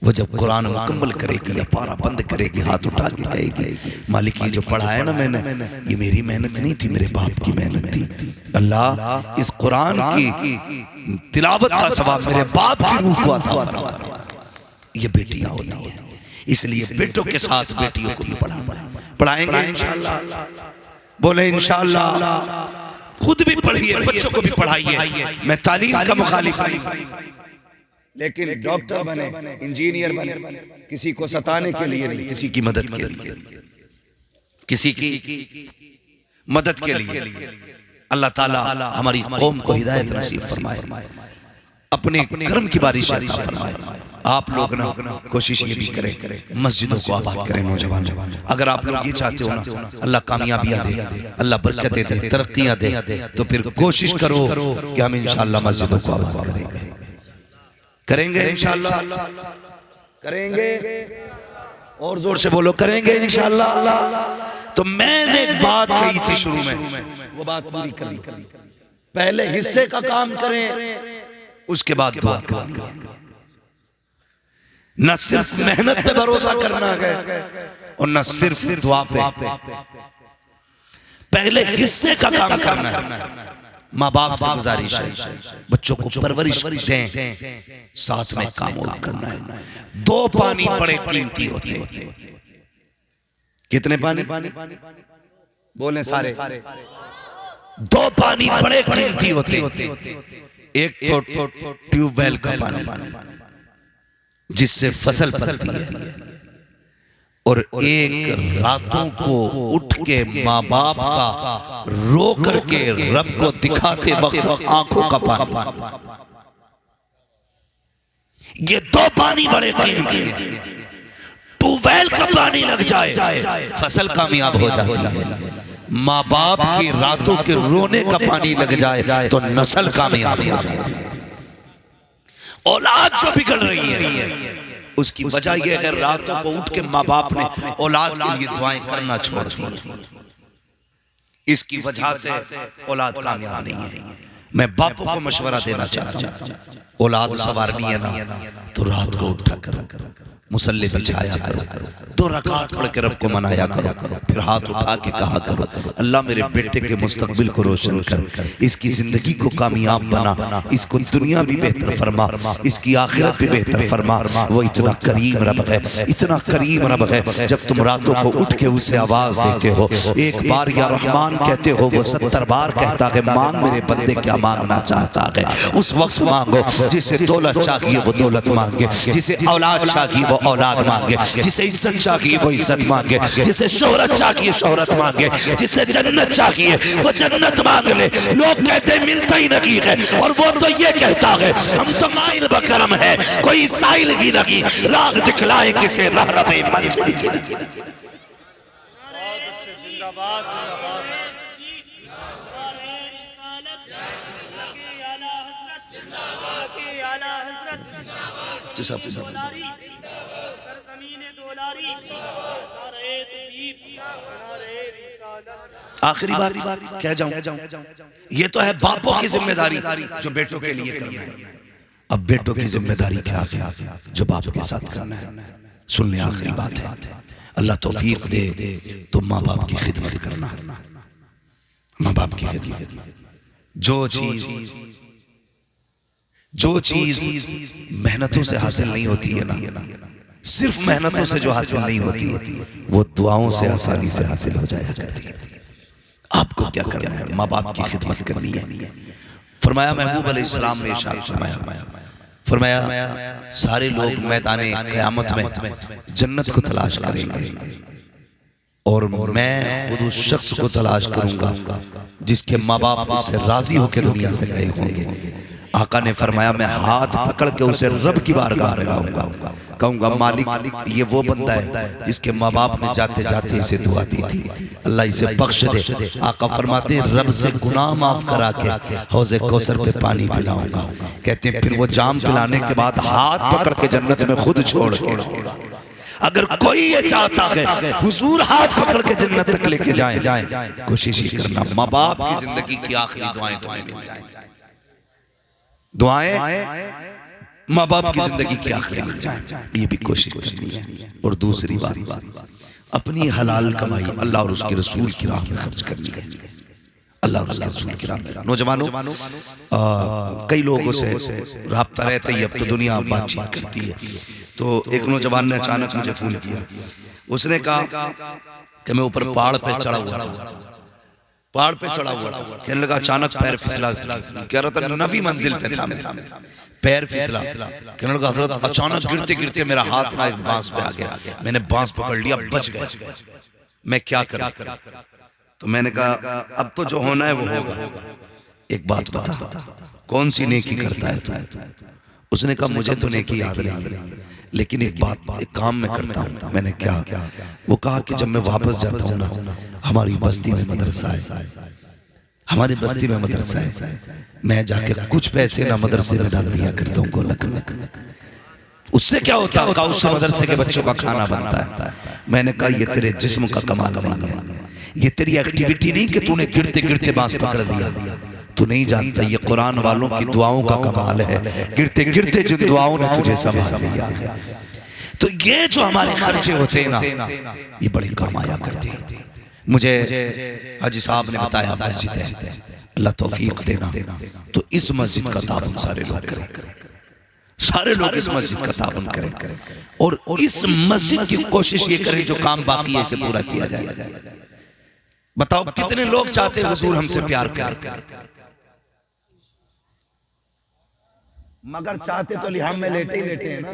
वो जब कुरान मुकम्मल करेगी या पारा बंद करेगी, हाथ उठा के कहेगी, मालिक ये जो पढ़ा है ना मैंने, ये मेरी मेहनत नहीं थी, मेरे बाप की मेहनत थी। अल्लाह इस कुरान की तिलावत का सवाब मेरे बाप की रूह को अता फरमा। ये बेटियां होती है, इसलिए बेटों के साथ बेटियों को भी पढ़ाएंगे इंशाअल्लाह। बोले इंशाअल्लाह। खुद भी पढ़िए, बच्चों को भी पढ़ाइए। मैं तालीम का मुखालिफ नहीं, लेकिन डॉक्टर बने, इंजीनियर बने, किसी को सताने के लिए नहीं, किसी की मदद के लिए, किसी की मदद के लिए। अल्लाह ताला हमारी कौम को हिदायत नसीब फरमाए, अपने कर्म की बारिश अता फरमाए। आप लोग ना कोशिश ये भी करें, मस्जिदों को आबाद करें। नौजवान, अगर आप लोग ये चाहते हो ना अल्लाह कामयाबियां दे, अल्लाह बरकतें दे, तरक्कियां दे, तो फिर कोशिश करो कि हम इंशाअल्लाह मस्जिदों को आबाद करेंगे इंशाअल्लाह, करेंगे। और जोर से बोलो, करेंगे इंशाअल्लाह। तो मैंने एक बात कही थी शुरू में, वो बात पूरी करी। पहले हिस्से का काम करें, उसके बाद दुआ करें। न सिर्फ मेहनत पे भरोसा करना है और न सिर्फ दुआ पे, पहले हिस्से का काम करना है। माँ बाप से गुजारिश है, बच्चों को परवरिश दें, साथ में काम और करना है। 2 पानी बड़े कीमती होते हैं। कितने पानी बोले सारे? 2 पानी बड़े कीमती होते हैं। एक तो ट्यूबवेल का पानी जिससे फसल पलती है, और एक रातों को उठ के माँ बाप का रो करके रब को दिखाते वक्त आंखों का पानी। ये 2 पानी बड़े कीमती हैं। ट्यूबवेल का पानी लग जाए फसल कामयाब हो जाती है। माँ बाप की रातों के रोने का पानी लग जाए तो नस्ल कामयाब हो जाती है। औलाद जो बिगड़ रही है उसकी वजह यह है रातों को उठ के माँ बाप ने औलाद के लिए दुआएं करना छोड़ दी। इसकी वजह से औलाद कामयाब नहीं है। मैं बापों को मशवरा देना चाहता हूँ, औलाद सवारनी है ना तो रात को उठा करो, मुसल्ले बिछाया करो, 2 रकात पढ़ के रब को मनाया करो, फिर हाथ उठा के कहा करो अल्लाह मेरे बेटे के मुस्तकबिल को रोशन कर, इसकी जिंदगी को कामयाब बना, इसको दुनिया भी बेहतर फरमा, इसकी आखिरत भी बेहतर फरमा। वो इतना करीम रब है, इतना करीम रब है। जब तुम रातों को उठ के उसे आवाज देते हो, एक बार या रहमान कहते हो, वो 70 बार कहता है मांग मेरे बंदे क्या मांगना चाहता है। उस वक्त मांगो जिसे दौलत चाहिए वो दौलत मांगे, जिसे औलाद चाहिए वो औलाद मांगे, जिसे इज्जत चाहिए वो इज्जत मांगे, जिसे शोहरत चाहिए शोहरत मांगे, जिसे जन्नत चाहिए वो जन्नत मांग ले। लोग कहते मिलता ही नहीं है और वो तो ये कहता है हम तो माइल बकरम है, कोई साइल ही नहीं, राग दिखलाए किसे राह रवे मंजिल की नहीं। आखिरी बात कह जाऊं, ये तो है बापों की जिम्मेदारी जो बेटों के लिए करना है। अब बेटों की जिम्मेदारी क्या है जो बाप के साथ करना है। सुन ले, आखिरी बात है, अल्लाह तौफीक दे तो माँ बाप की खिदमत करना। माँ बाप की खिदमत, जो चीज मेहनतों से हासिल नहीं होती है ना, सिर्फ मेहनतों से जो हासिल नहीं होती है वो दुआओं से आसानी से हासिल हो जाया करती है। आपको क्या करना है? माँ बाप की खिदमत करनी है। फरमाया महबूब अलैहिस्सलाम ने इरशाद फरमाया सारे लोग मैदाने क़यामत में जन्नत को तलाश करेंगे और मैं खुद उस शख्स को तलाश करूंगा जिसके माँ बाप उससे राजी होकर दुनिया से गए होंगे। आका ने फरमाया मैं हाथ पकड़ के उसे रब की बारगाह में लाऊंगा, कहूंगा मालिक ये वो बंदा है जिसके माँ बाप ने जाते जाते इसे दुआ दी थी, अल्लाह इसे बख्श दे। आका फरमाते रब से गुनाह माफ करा के हौज़े कौसर पे पानी पिलाऊंगा। कहते हैं फिर वो जाम पिलाने के बाद हाथ पकड़ के जन्नत में खुद छोड़ के, अगर कोई ये चाहता है हुजूर हाथ पकड़ के जन्नत तक लेके जाए, कोशिश ही करना माँ बाप की जिंदगी की आखिरी दुआएं तुम्हें मिल जाए। दुआएं माँ बाप की जिंदगी की आखिरी मिल जाए, ये भी कोशिश करनी है। और दूसरी बात अपनी हलाल कमाई अल्लाह और उसके रसूल की राह में खर्च करनी है। अल्लाह और उसके रसूल की राह में। नौजवानों, कई लोगों से राब्ता रहता ही, अब तो दुनिया बातचीत करती है। तो एक नौजवान ने अचानक मुझे फोन किया, उसने कहा कि मैं ऊपर पहाड़ पे चढ़ा हुआ था, पहाड़ पे चढ़ा हुआ था, कहने लगा अचानक पैर फिसला, कह रहा था 9वीं मंजिल पे था मैं, पैर फिसला, कहने लगा हजरत अचानक गिरते गिरते मेरा हाथ ना एक बांस पे आ गया, मैंने बांस पकड़ लिया, बच गया, मैं क्या करूं? तो मैंने कहा अब तो जो होना है वो होगा, एक बात बता कौन सी नेकी करता है तू? उसने कहा मुझे तो नेकी याद नहीं है, लेकिन एक काम मैं करता हूँ। मैंने क्या? वो कहा कि जब मैं वापस जाता हूँ ना, हमारी बस्ती में मदरसा है, हमारी बस्ती में मदरसा है, मैं जाके कुछ पैसे ना मदरसे में डाल दिया करता हूँ गोलक में। उससे क्या होता है? उससे मदरसे के बच्चों का खाना बनता है। मैंने कहा ये तेरे जिस्म का कमाल नहीं है, ये तेरी एक्टिविटी नहीं कि तूने गिरते गिरते बांस पकड़ दिया, तू नहीं जानता ये कुरान वालों की दुआओं का कमाल है, गिरते गिरते जिन दुआओं ने तुझे संभाल लिया है। तो ये जो हमारे खर्चे होते हैं ना, ये बड़े काम आया करते हैं। मुझे हाजी साहब ने बताया मस्जिद है, अल्लाह तौफीक देना, तो इस मस्जिद का ताबन सारे लोग करें, सारे लोग इस मस्जिद का ताबन करें और इस मस्जिद की कोशिश ये करें जो काम बाकी है इसे पूरा किया जाए। बताओ कितने लोग चाहते हैं हुजूर हमसे प्यार करें, मगर चाहते तो लिहाम में लेटे ही लेटे हैं ना।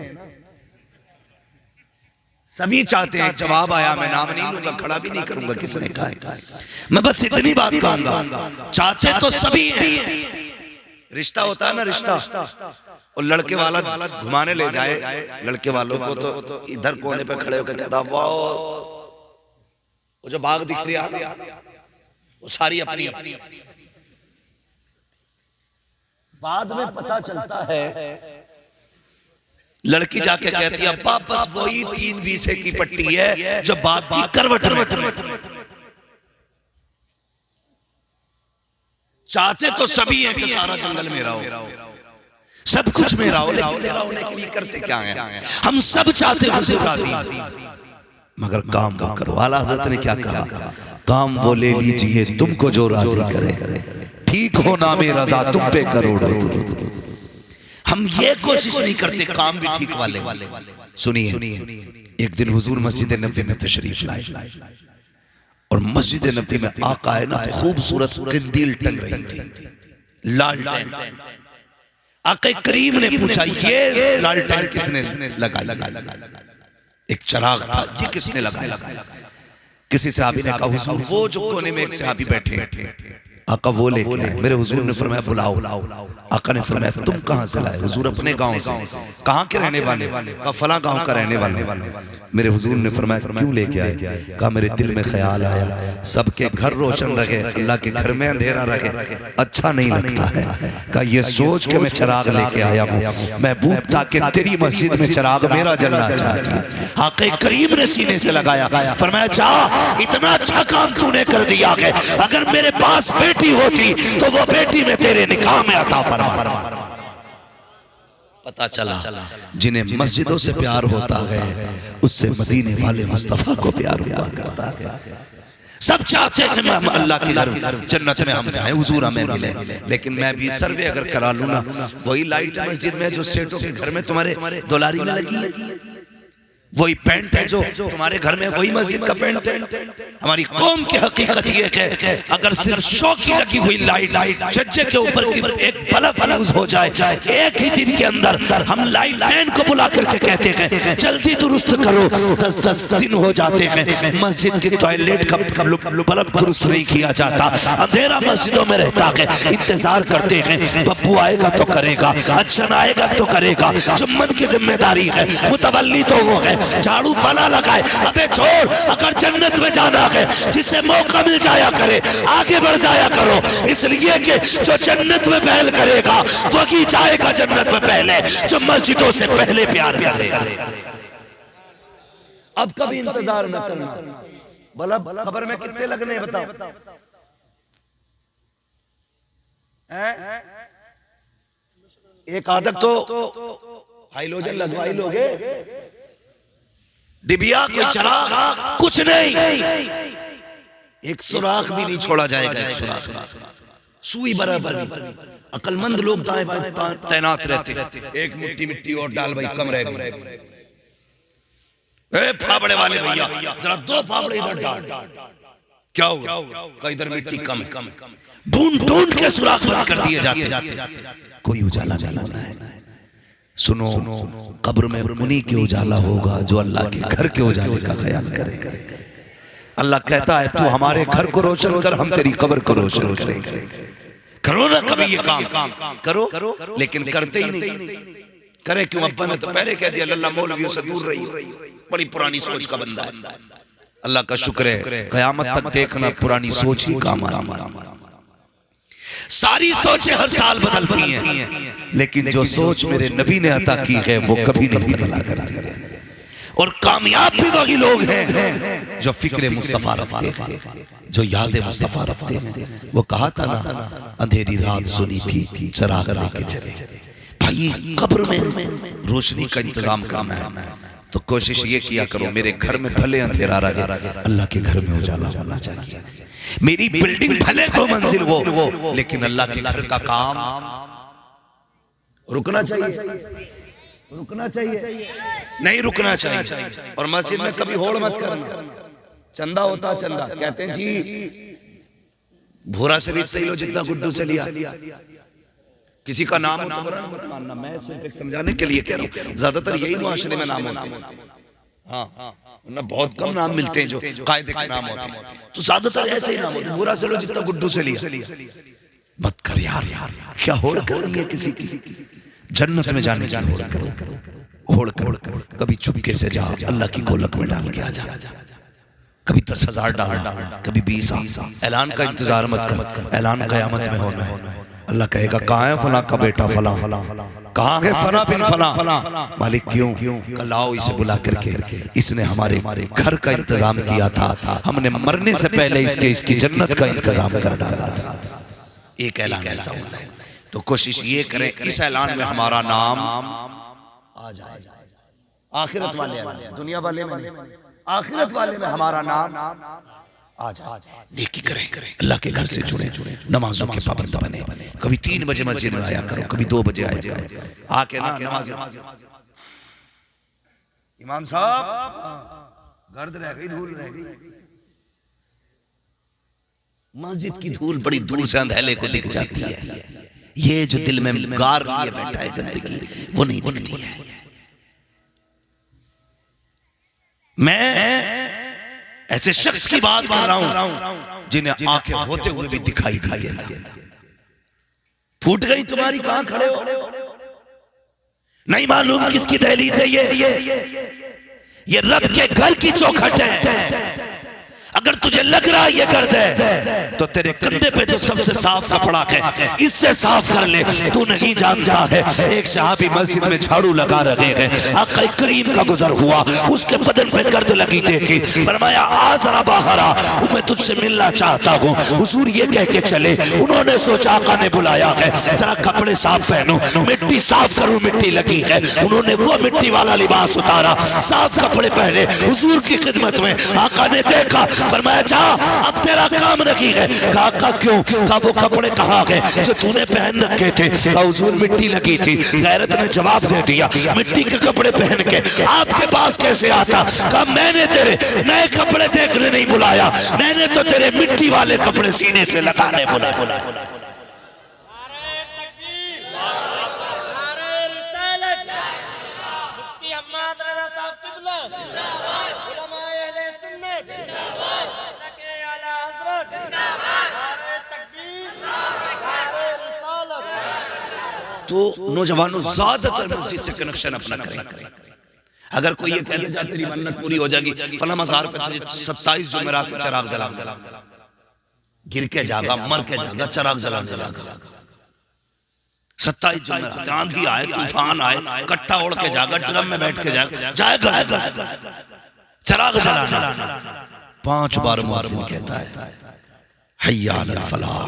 सभी चाहते हैं। जवाब आया, मैं नाम नहीं लूंगा, खड़ा भी नहीं करूंगा किसने कहा, मैं बस इतनी बात कहूंगा, चाहते तो सभी हैं। रिश्ता होता है ना, रिश्ता और लड़के वाला घुमाने ले जाए लड़के वालों को, तो इधर कोने पे खड़े होकर कहता वाह, वो जो बाग दिख रही है वो सारी अपनी अपनी। बाद में पता चलता है लड़की जाके कहती है अब्बा बस वही 3 बीसे की पट्टी है जो बाग की करवट में। चाहते तो सभी हैं कि सारा जंगल मेरा हो, सब कुछ मेरा हो, लेकिन मेरा होने के लिए करते क्या है? हम सब चाहते हैं हुजूर राजी, मगर काम वो करो। आला हज़रत ने क्या कहा? काम वो ले लीजिए तुमको जो राजी करे, ठीक हो नामे रजा तुम पे करोड़ों दुरूद। हम ये कोशिश नहीं करते काम भी ठीक वाले। सुनिए, एक दिन हुजूर मस्जिद नबवी में तशरीफ लाए और मस्जिद नबवी में आका है ना खूबसूरत कंदील टंग रही थी, लालटेन। आका करीम ने पूछा ये लालटेन किसने लगाई? एक चिराग था, ये किसने लगाया? किसी सहाबी ने कहा हुजूर वो जो कोने में एक सहाबी बैठे आका वो लेके आए। मेरे हुजूर ने फरमाया बुलाओ। आका ने फरमाया तुम कहां से लाए? हुजूर अपने गांव से। कहां के रहने वाले? कहा फला गांव का रहने वाले। मेरे हुजूर ने फरमाया क्यों लेके आए? कहा मेरे दिल में ख्याल आया सबके घर रोशन रहे, अल्लाह के घर में अंधेरा रहे, अच्छा नहीं लगता है। कहा ये सोच के मैं चिराग लेके आया हूँ महबूब, ताकि तेरी मस्जिद में चिराग मेरा जलना चाहिए। आका करीम ने सीने से लगाया, फरमाया जा इतना अच्छा काम तूने कर दिया है, अगर मेरे पास बेटी होती तो वो बेटी में तेरे निकाह में अता फरमा। पता चला जिन्हें मस्जिदों से प्यार होता है उससे मदीने वाले मुस्तफा को प्यार हुआ करता है। सब चाहते हैं कि हम अल्लाह के घर जन्नत में हम जाएं, हुजूर हमें मिले। लेकिन मैं भी सर्वे अगर करा लूं ना, वही लाइट मस्जिद में जो सेठों के घर में तुम्हारे दुलारी में लगी है, वही पेंट है जो तुम्हारे घर में, वही मस्जिद का पेंट है। हमारी कौम की हकीकत ये है अगर सिर्फ शौ की लगी हुई लाइट छज्जे के ऊपर की एक बल्ब यूज हो जाए, एक ही दिन के अंदर हम लाइट मैन को बुला करके कहते हैं जल्दी दुरुस्त करो, 10-10 दिन हो जाते हैं मस्जिद के टॉयलेट का बल्ब दुरुस्त नहीं किया जाता, अंधेरा मस्जिदों में रहता है। इंतजार करते हैं बब्बू आएगा तो करेगा, अच्छा आएगा तो करेगा, जुम्मन की जिम्मेदारी है, मुतवल्ली तो वो है, झाड़ू फला लगाए। अबे छोड़, अगर जन्नत में जाना है जिससे मौका मिल जाया करे आगे बढ़ जाया करो, इसलिए कि जो जन्नत में पहल करेगा वही जाएगा जन्नत में पहले, जो मस्जिदों से पहले प्यार करेगा। अब कभी इंतजार न करना। बल्ब खबर में कितने लगने बताओ? एक आदत तो हाइलोजन लगवाई लोगे, डिबिया कोई चिराग कुछ नहीं, एक सुराख भी नहीं छोड़ा जाएगा। एक सुराख सुई बराबर भी। अकलमंद लोग दाएं बाएं तैनात रहते, एक मुट्ठी मिट्टी और डाल भाई कम रह गए। ए फावड़े वाले भैया जरा 2 फावड़े इधर डाल, क्या हुआ? कहीं इधर मिट्टी कम है। ढूंढ ढूंढ के सुराख बंद कर दिए जाते, कोई उजाला नहीं है। सुनो, कब्र में उन्हीं के उजाला होगा जो अल्लाह के घर के उजाले का ख्याल करेगा। अल्लाह कहता है तू हमारे घर को रोशन कर, हम तेरी कब्र को रोशन करेंगे। करो ना कभी ये काम करो, लेकिन करते ही नहीं। करे क्यों? अब्बा ने तो पहले कह दिया लल्ला मौलवियों से दूर रही, बड़ी पुरानी सोच का बंदा है। अल्लाह का शुक्र है कयामत तक देखना पुरानी सोच ही काम आएगी। सारी सोचें हर साल बदलती हैं, लेकिन जो सोच मेरे नबी ने अता की है वो कभी नहीं बदला करती है। और कामयाब भी वही लोग हैं जो फिक्र मुस्तफा रखते हैं, जो याद मुस्तफा रखते हैं। वो कहा था ना अंधेरी रात सुनी थी चिराग लेके चले। भाई कब्र में रोशनी का इंतजाम करना है तो कोशिश ये किया करो मेरे घर में भले अंधेरा रहे, अल्लाह के घर में उजाला होना चाहिए। मेरी बिल्डिंग भले तो मंजिल हो, लेकिन अल्लाह के घर का काम रुकना चाहिए, नहीं रुकना चाहिए। और मस्जिद में कभी होड़ मत करना। चंदा होता चंदा, कहते हैं जी भूरा से भी सही लो जितना गुड्डू से लिया। किसी का नाम हो तो मत मानना, मैं सिर्फ एक समझाने के लिए कह रहा हूँ। ज्यादातर यही मुआशरे में नाम होते हैं, हाँ ना, बहुत कम नाम मिलते हैं जो कायदे के नाम होते हैं। तो ज्यादातर ऐसे ही नाम होते हैं, बुरा से लो जितना गुड्डू से लिया। मत कर यार, क्या होड़ करनी है किसी की? जन्नत में जाने की होड़ करो, होड़ करो। कभी चुपके से जा, अल्लाह की गोलक में डाल के आ जा, कभी 10,000 डाल, कभी 20। ऐलान का इंतजार मत कर, ऐलान क़यामत में होना है। अल्लाह कहेगा कहाँ है फला का बेटा फला, कहाँ है फला बिन फला। मालिक क्यों? कल आओ इसे बुला करके, इसने हमारे घर का इंतजाम किया था, हमने मरने से पहले इसकी जन्नत का इंतजाम कर डाला था। एक ऐलान ऐसा होता है, तो कोशिश ये करें इस ऐलान में हमारा नाम आ जाए। आखिरत वाले में, दुनिया वाले में, आखिरत वाले में हमारा नाम आ जाए। नेकी करें, अल्लाह के घर से जुड़े, नमाजों के पाबंद बने। कभी 3 बजे मस्जिद में आया करो, कभी 2 बजे आया करो, आके ना नमाज। इमाम साहब गर्द रह गई, धूल रह गई। मस्जिद की धूल बड़ी दूर से अंधेले को दिख जाती है, ये जो दिल में गार लिए बैठा है गंदगी, वो नहीं दिखती है। मैं ऐसे शख्स की बात कर रहा हूं जिन्हें आंखें होते हुए भी दिखाई देता। फूट गई तुम्हारी, कहां खड़े हो? नहीं मालूम किसकी दहलीज है ये रब के घर की चौखट है। अगर तुझे लग रहा है ये गर्द है, तो तेरे कंधे पे जो सबसे साफ कपड़ा है इससे साफ कर ले। तू नहीं जानता है, एक सहाबी मस्जिद में झाड़ू लगा रहे हैं, आका करीम का गुजर हुआ, उसके बदन पे गर्द लगी देखी, फरमाया आ जरा बाहर आ, मैं तुझसे मिलना चाहता हूँ। हुजूर ये कह के चले, उन्होंने सोचा आका ने बुलाया है, जरा कपड़े साफ पहनो, मिट्टी साफ करूँ, मिट्टी लगी है। उन्होंने वो मिट्टी वाला लिबास उतारा, साफ कपड़े पहने, हुजूर की खिदमत में। आका ने देखा, फरमाया जा अब तेरा काम नहीं है। कहा क्यों? कहा वो कपड़े कहाँ गए जो तूने पहन रखे थे? कहा हुजूर मिट्टी लगी थी। गैरत ने जवाब दे दिया, मिट्टी के कपड़े पहन के आपके पास कैसे आता? कहा मैंने तेरे नए कपड़े देखने नहीं बुलाया, मैंने तो तेरे मिट्टी वाले कपड़े सीने से लगाने बुलाया। तो नौजवानों ज्यादातर मस्जिद से कनेक्शन अपना करें। अगर कोई ये कह दे तेरी मन्नत पूरी हो जाएगी, फला मज़ार पे तुझे 27 जुमेरात में चिराग जला, गिर के जागा, मर के जागा, चिराग जलाने जागा। 27 जुमेरात, आंधी आए, तूफान आए, कट्टा ओढ़ के जागा, ड्रम में बैठ के जाएगा चिराग जलाना। 5 बार मुअज्जिन कहता है हय्या अलल फलाह।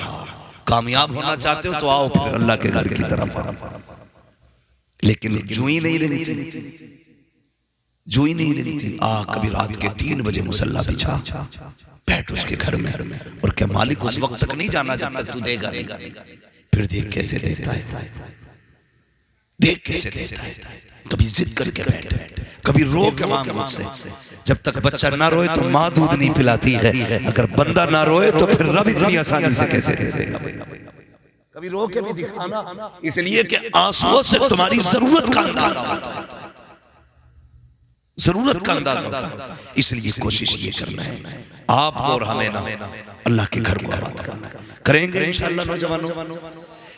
कामयाब होना चाहते हो तो आओ फिर अल्लाह के घर की तरफ। लेकिन जू ही नहीं लेनी थी, जू ही नहीं लेनी थी। कभी रात के 3 बजे मुसल्ला बिछा, बैठ उसके घर में और क्या मालिक उस वक्त तक नहीं जाना चाहता, तू देगा नहीं। फिर देख कैसे देता है, देख कैसे देता है। कभी जिद करके बैठ, कभी रो के मांग मुझसे। जब तक बच्चा ना रोए तो माँ दूध नहीं पिलाती है, अगर बंदा ना रोए तो फिर रब इतनी आसानी से कैसे दे देगा। कभी रो के भी दिखाना, इसलिए कि आंसुओं से तुम्हारी जरूरत का अंदाजा होता है, जरूरत का अंदाजा होता है। इसलिए कोशिश ये करना है आपको और हमें ना अल्लाह के घर को आबाद करना। करेंगे इंशाअल्लाह नौजवानों।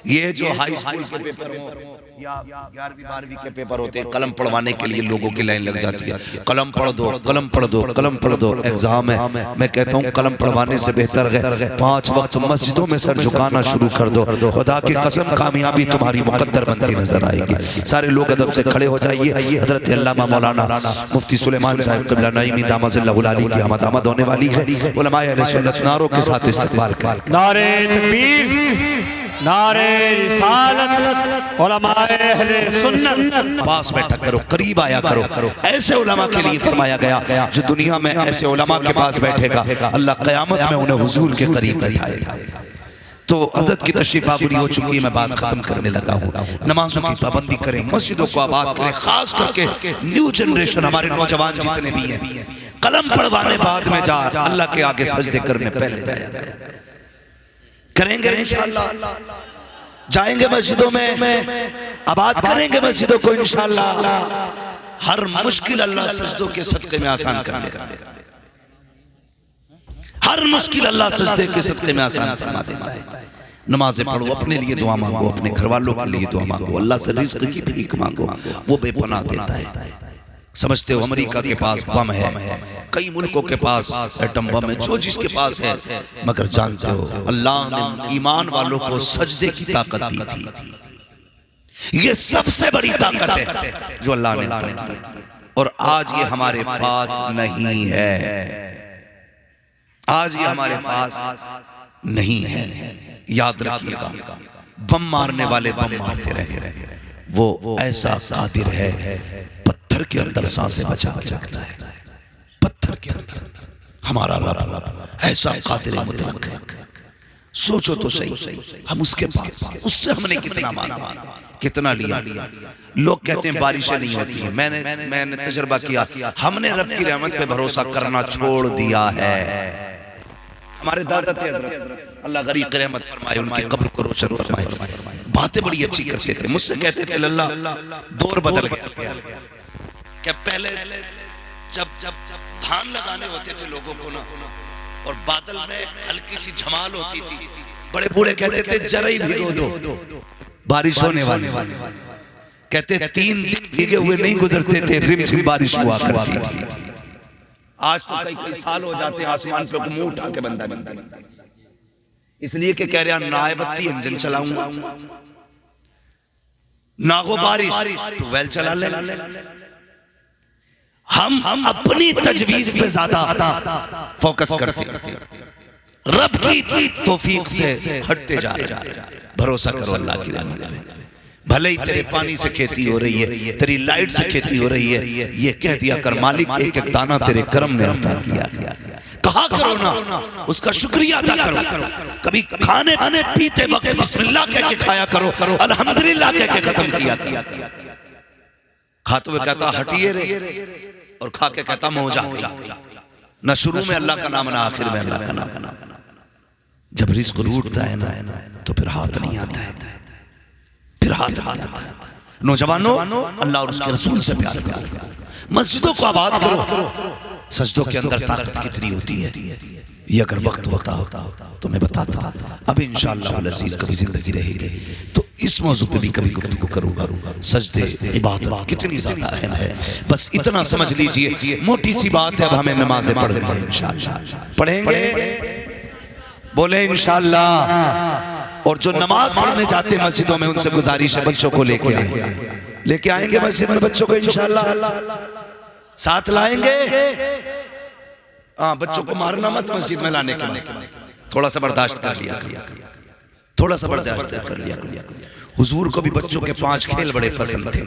ये जो हाई स्कूल के पेपर हो या 11वीं 12वीं के पेपर होते हैं, कलम पढ़वाने के लिए लोगों की लाइन लग जाती है। कलम पढ़ दो, कलम पढ़ दो, कलम पढ़ दो, एग्जाम है। मैं कहता हूँ कलम पढ़वाने से बेहतर है 5 वक्त मस्जिदों में सर झुकाना शुरू कर दो। खुदा की कसम कामयाबी तुम्हारी मुकद्दर बनती नजर आएगी। सारे लोग अदब से खड़े हो जाइए। हजरत अल्लामा मौलाना मुफ्ती सुलेमान साहब क़िबला नईमी दामतुल्लाहु अलैहि की आमद होने वाली है। उलमाए अहले सुन्नत नारों के साथ इस्तकबाल करें। नारे तकबीर, नारे रिसालत, उलमाए अहले सुन्नत। पास बैठा करो, करीब आया करो। ऐसे उलमा के लिए फरमाया गया जो दुनिया में ऐसे उलमा के पास बैठेगा, अल्लाह क़यामत में उन्हें हुजूर के करीब बैठाएगा। तो हज़रत की तशरीफ आवरी हो चुकी है, मैं बात खत्म करने लगा हूँ। नमाजों की पाबंदी करें, मस्जिदों को आबाद करें, खास करके न्यू जनरेशन हमारे नौजवान जितने भी हैं, कलम पढ़वाने बाद में जा, अल्लाह के आगे सजदे करने पहले जाया करेंगे इंशाअल्लाह। जाएंगे मस्जिदों में, आबाद करेंगे मस्जिदों को इंशाअल्लाह। हर मुश्किल अल्लाह सजदों के सदक़े में आसान कर देगा। हर मुश्किल अल्लाह सजदे के सदक़े में आसान फरमा देता है। नमाजें पढ़ो, अपने लिए दुआ मांगो, अपने घर वालों के लिए दुआ मांगो, अल्लाह से रिज़्क़ की भीख मांगो, वो बेपनाह देता है। समझते हो अमेरिका के पास बम है, कई मुल्कों के पास एटम बम है, जो जिसके पास है, मगर जानते हो अल्लाह ने ईमान वालों को सजदे की ताकत दी थी। ये सबसे बड़ी ताकत है जो अल्लाह ने अता की, और आज ये हमारे पास नहीं है, आज ये हमारे पास नहीं है। याद रखिएगा, बम मारने वाले बम मारते रहे, वो ऐसा कादिर है, पत्थर के अंदर सांसें बचा के रखता है, पत्थर के अंदर हमारा रब ऐसा कादिर मुतलक है। सोचो तो सही, हम उसके पास, उससे हमने कितना मांगा, कितना लिया। लोग कहते हैं बारिशें नहीं होती हैं, मैंने तजर्बा किया, हमने रब की रहमत पे भरोसा करना छोड़ दिया है। हमारे दादा थे हजरत, अल्लाह गरीब रहमत फरमाए, उनकी कब्र को रोशन फरमाए, बातें बड़ी अच्छी करते थे। मुझसे कहते थे लल्ला दौर बदल गया, क्या पहले जब धान लगाने होते थे लोगों को ना, और बादल में हल्की सी झमाल होती थी, बड़े बूढ़े कहते थे जरा ही भिगो दो, बारिश होने वाली। कहते 3 दिन भीगे हुए नहीं गुजरते थे, रिमझिम बारिश हुआ करती थी। आज तो कई साल हो जाते हैं आसमान पे मुंह उठा के बंदा बनता, इसलिए कि कह रहा नायबत्ती इंजन चलाऊंगा, ना हो बारिश तो वेल चला ले। हम अपनी तजवीज पे ज्यादा फोकस करते हैं, रब की तौफीक से हटते जा रहे हैं। भरोसा करो अल्लाह की रहमत में, भले ही तेरे पानी से खेती हो रही है, तेरी लाइट से खेती हो रही है, ये कह दिया कर मालिक एक एक दाना तेरे करम ने अता किया। कहा करो ना, उसका शुक्रिया अदा करो। कभी खाने पीते वक्त बिस्मिल्लाह कह के खाया करो, अल्हम्दुलिल्लाह कह के खत्म किया। खाते हुए कहता हटिए रे, और खा के कहता मौजा गई। न शुरू में अल्लाह का नाम, ना आखिर में अल्लाह का नाम। जब रिज़्क़ रूठता है ना, तो फिर हाथ नहीं आता है, फिर हाथ आता है। नौजवानों, अल्लाह और उसके रसूल से प्यार करो, मस्जिदों को आबाद करो, सजदों के अंदर ताकत कितनी होती है, ये अगर वक्त होता तो मैं बताता। अब इंशाअल्लाह अल अज़ीज़ कभी जिंदगी रहेगी तो इस मौजू पे भी कभी गुफ्तगू करूंगा। सजदे इबादत कितनी ज्यादा अहम है, बस इतना समझ लीजिए। मोटी सी बात है, अब हमें नमाजें पढ़नी है, इंशाअल्लाह पढ़ेंगे, बोले इंशाअल्लाह। और जो नमाज पढ़ने जाते हैं मस्जिदों में, उनसे गुजारिश है बच्चों को लेके आएंगे मस्जिद में, बच्चों को इंशाअल्लाह साथ लाएंगे। हाँ, बच्चों को मारना मत मस्जिद में लाने के लिए, थोड़ा सा बर्दाश्त कर लिया, थोड़ा सा बर्दाश्त कर लिया। हुजूर को भी बच्चों के 5 खेल बड़े पसंद थे,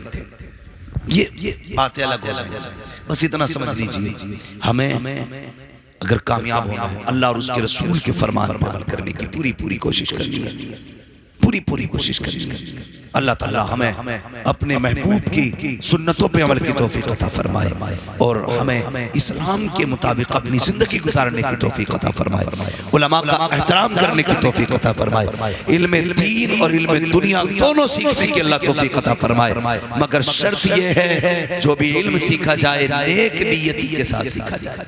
ये बातें अलग हो जाएंगी। बस इतना समझ लीजिए, हमें अगर कामयाब होना है, अल्लाह और उसके रसूल के फरमान पर अमल करने की पूरी कोशिश करनी है, पूरी कोशिश करनी है। अल्लाह ताला हमें अपने महबूब की सुन्नतों पे अमल की तौफीक अता फरमाए, और हमें इस्लाम के मुताबिक अपनी जिंदगी गुजारने की तौफीक अता फरमाए, उलमा का एहतराम करने की तौफीक अता फरमाए, इल्म दीन और इल्म दुनिया दोनों सीखने की अल्लाह तौफीक अता फरमाए। मगर शर्त यह है, जो भी इल्म सीखा जाए नेक नियति के साथ सीखा जाए।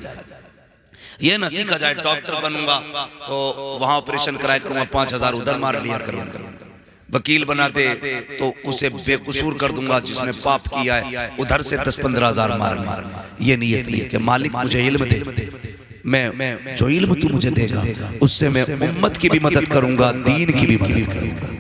ये ना सीखा जाए डॉक्टर बनूंगा तो वहां ऑपरेशन कराया करूंगा, 5000 उधर मार लिया करूंगा, वकील बना दे तो उसे बेकसूर कर दूंगा जिसने पाप किया है, उधर से 10-15 हजार मारना। ये नीयत नहीं कि मालिक मुझे इल्म दे, मैं जो इल्म तू मुझे देगा उससे मैं उम्मत की भी मदद करूंगा, दीन की भी मदद करूंगा।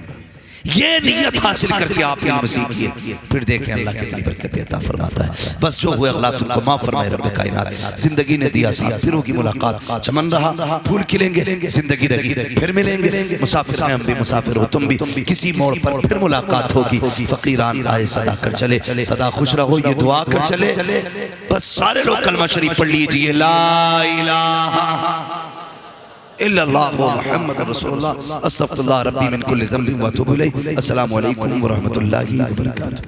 ये नीयत हासिल करके आप इल्म सीखिए, फिर देखें अल्लाह कितनी बरकत अता फरमाता है। बस जो हुए अल्लाह तुमको माफ फरमाए रब्बे कायनात। जिंदगी ने दिया साथ, फिर होगी मुलाकात, चमन रहा फूल खिलेंगे, जिंदगी रही फिर मिलेंगे। मुसाफिर हैं हम भी, मुसाफिर हो तुम भी, किसी मोड़ पर फिर मुलाकात होगी। फकीरान आए सदा कर चले, सदा खुश रहो ये दुआ कर चले। बस सारे लोग कलमा शरीफ पढ़ लीजिए, ला इलाहा इल्लल्लाह मुहम्मद रसूलुल्लाह, अस्तगफिरुल्लाह रब्बी मिन कुल्ली ज़ंबिन व अतूबु इलैह। अस्सलामु अलैकुम व रहमतुल्लाहि व बरकातुहू।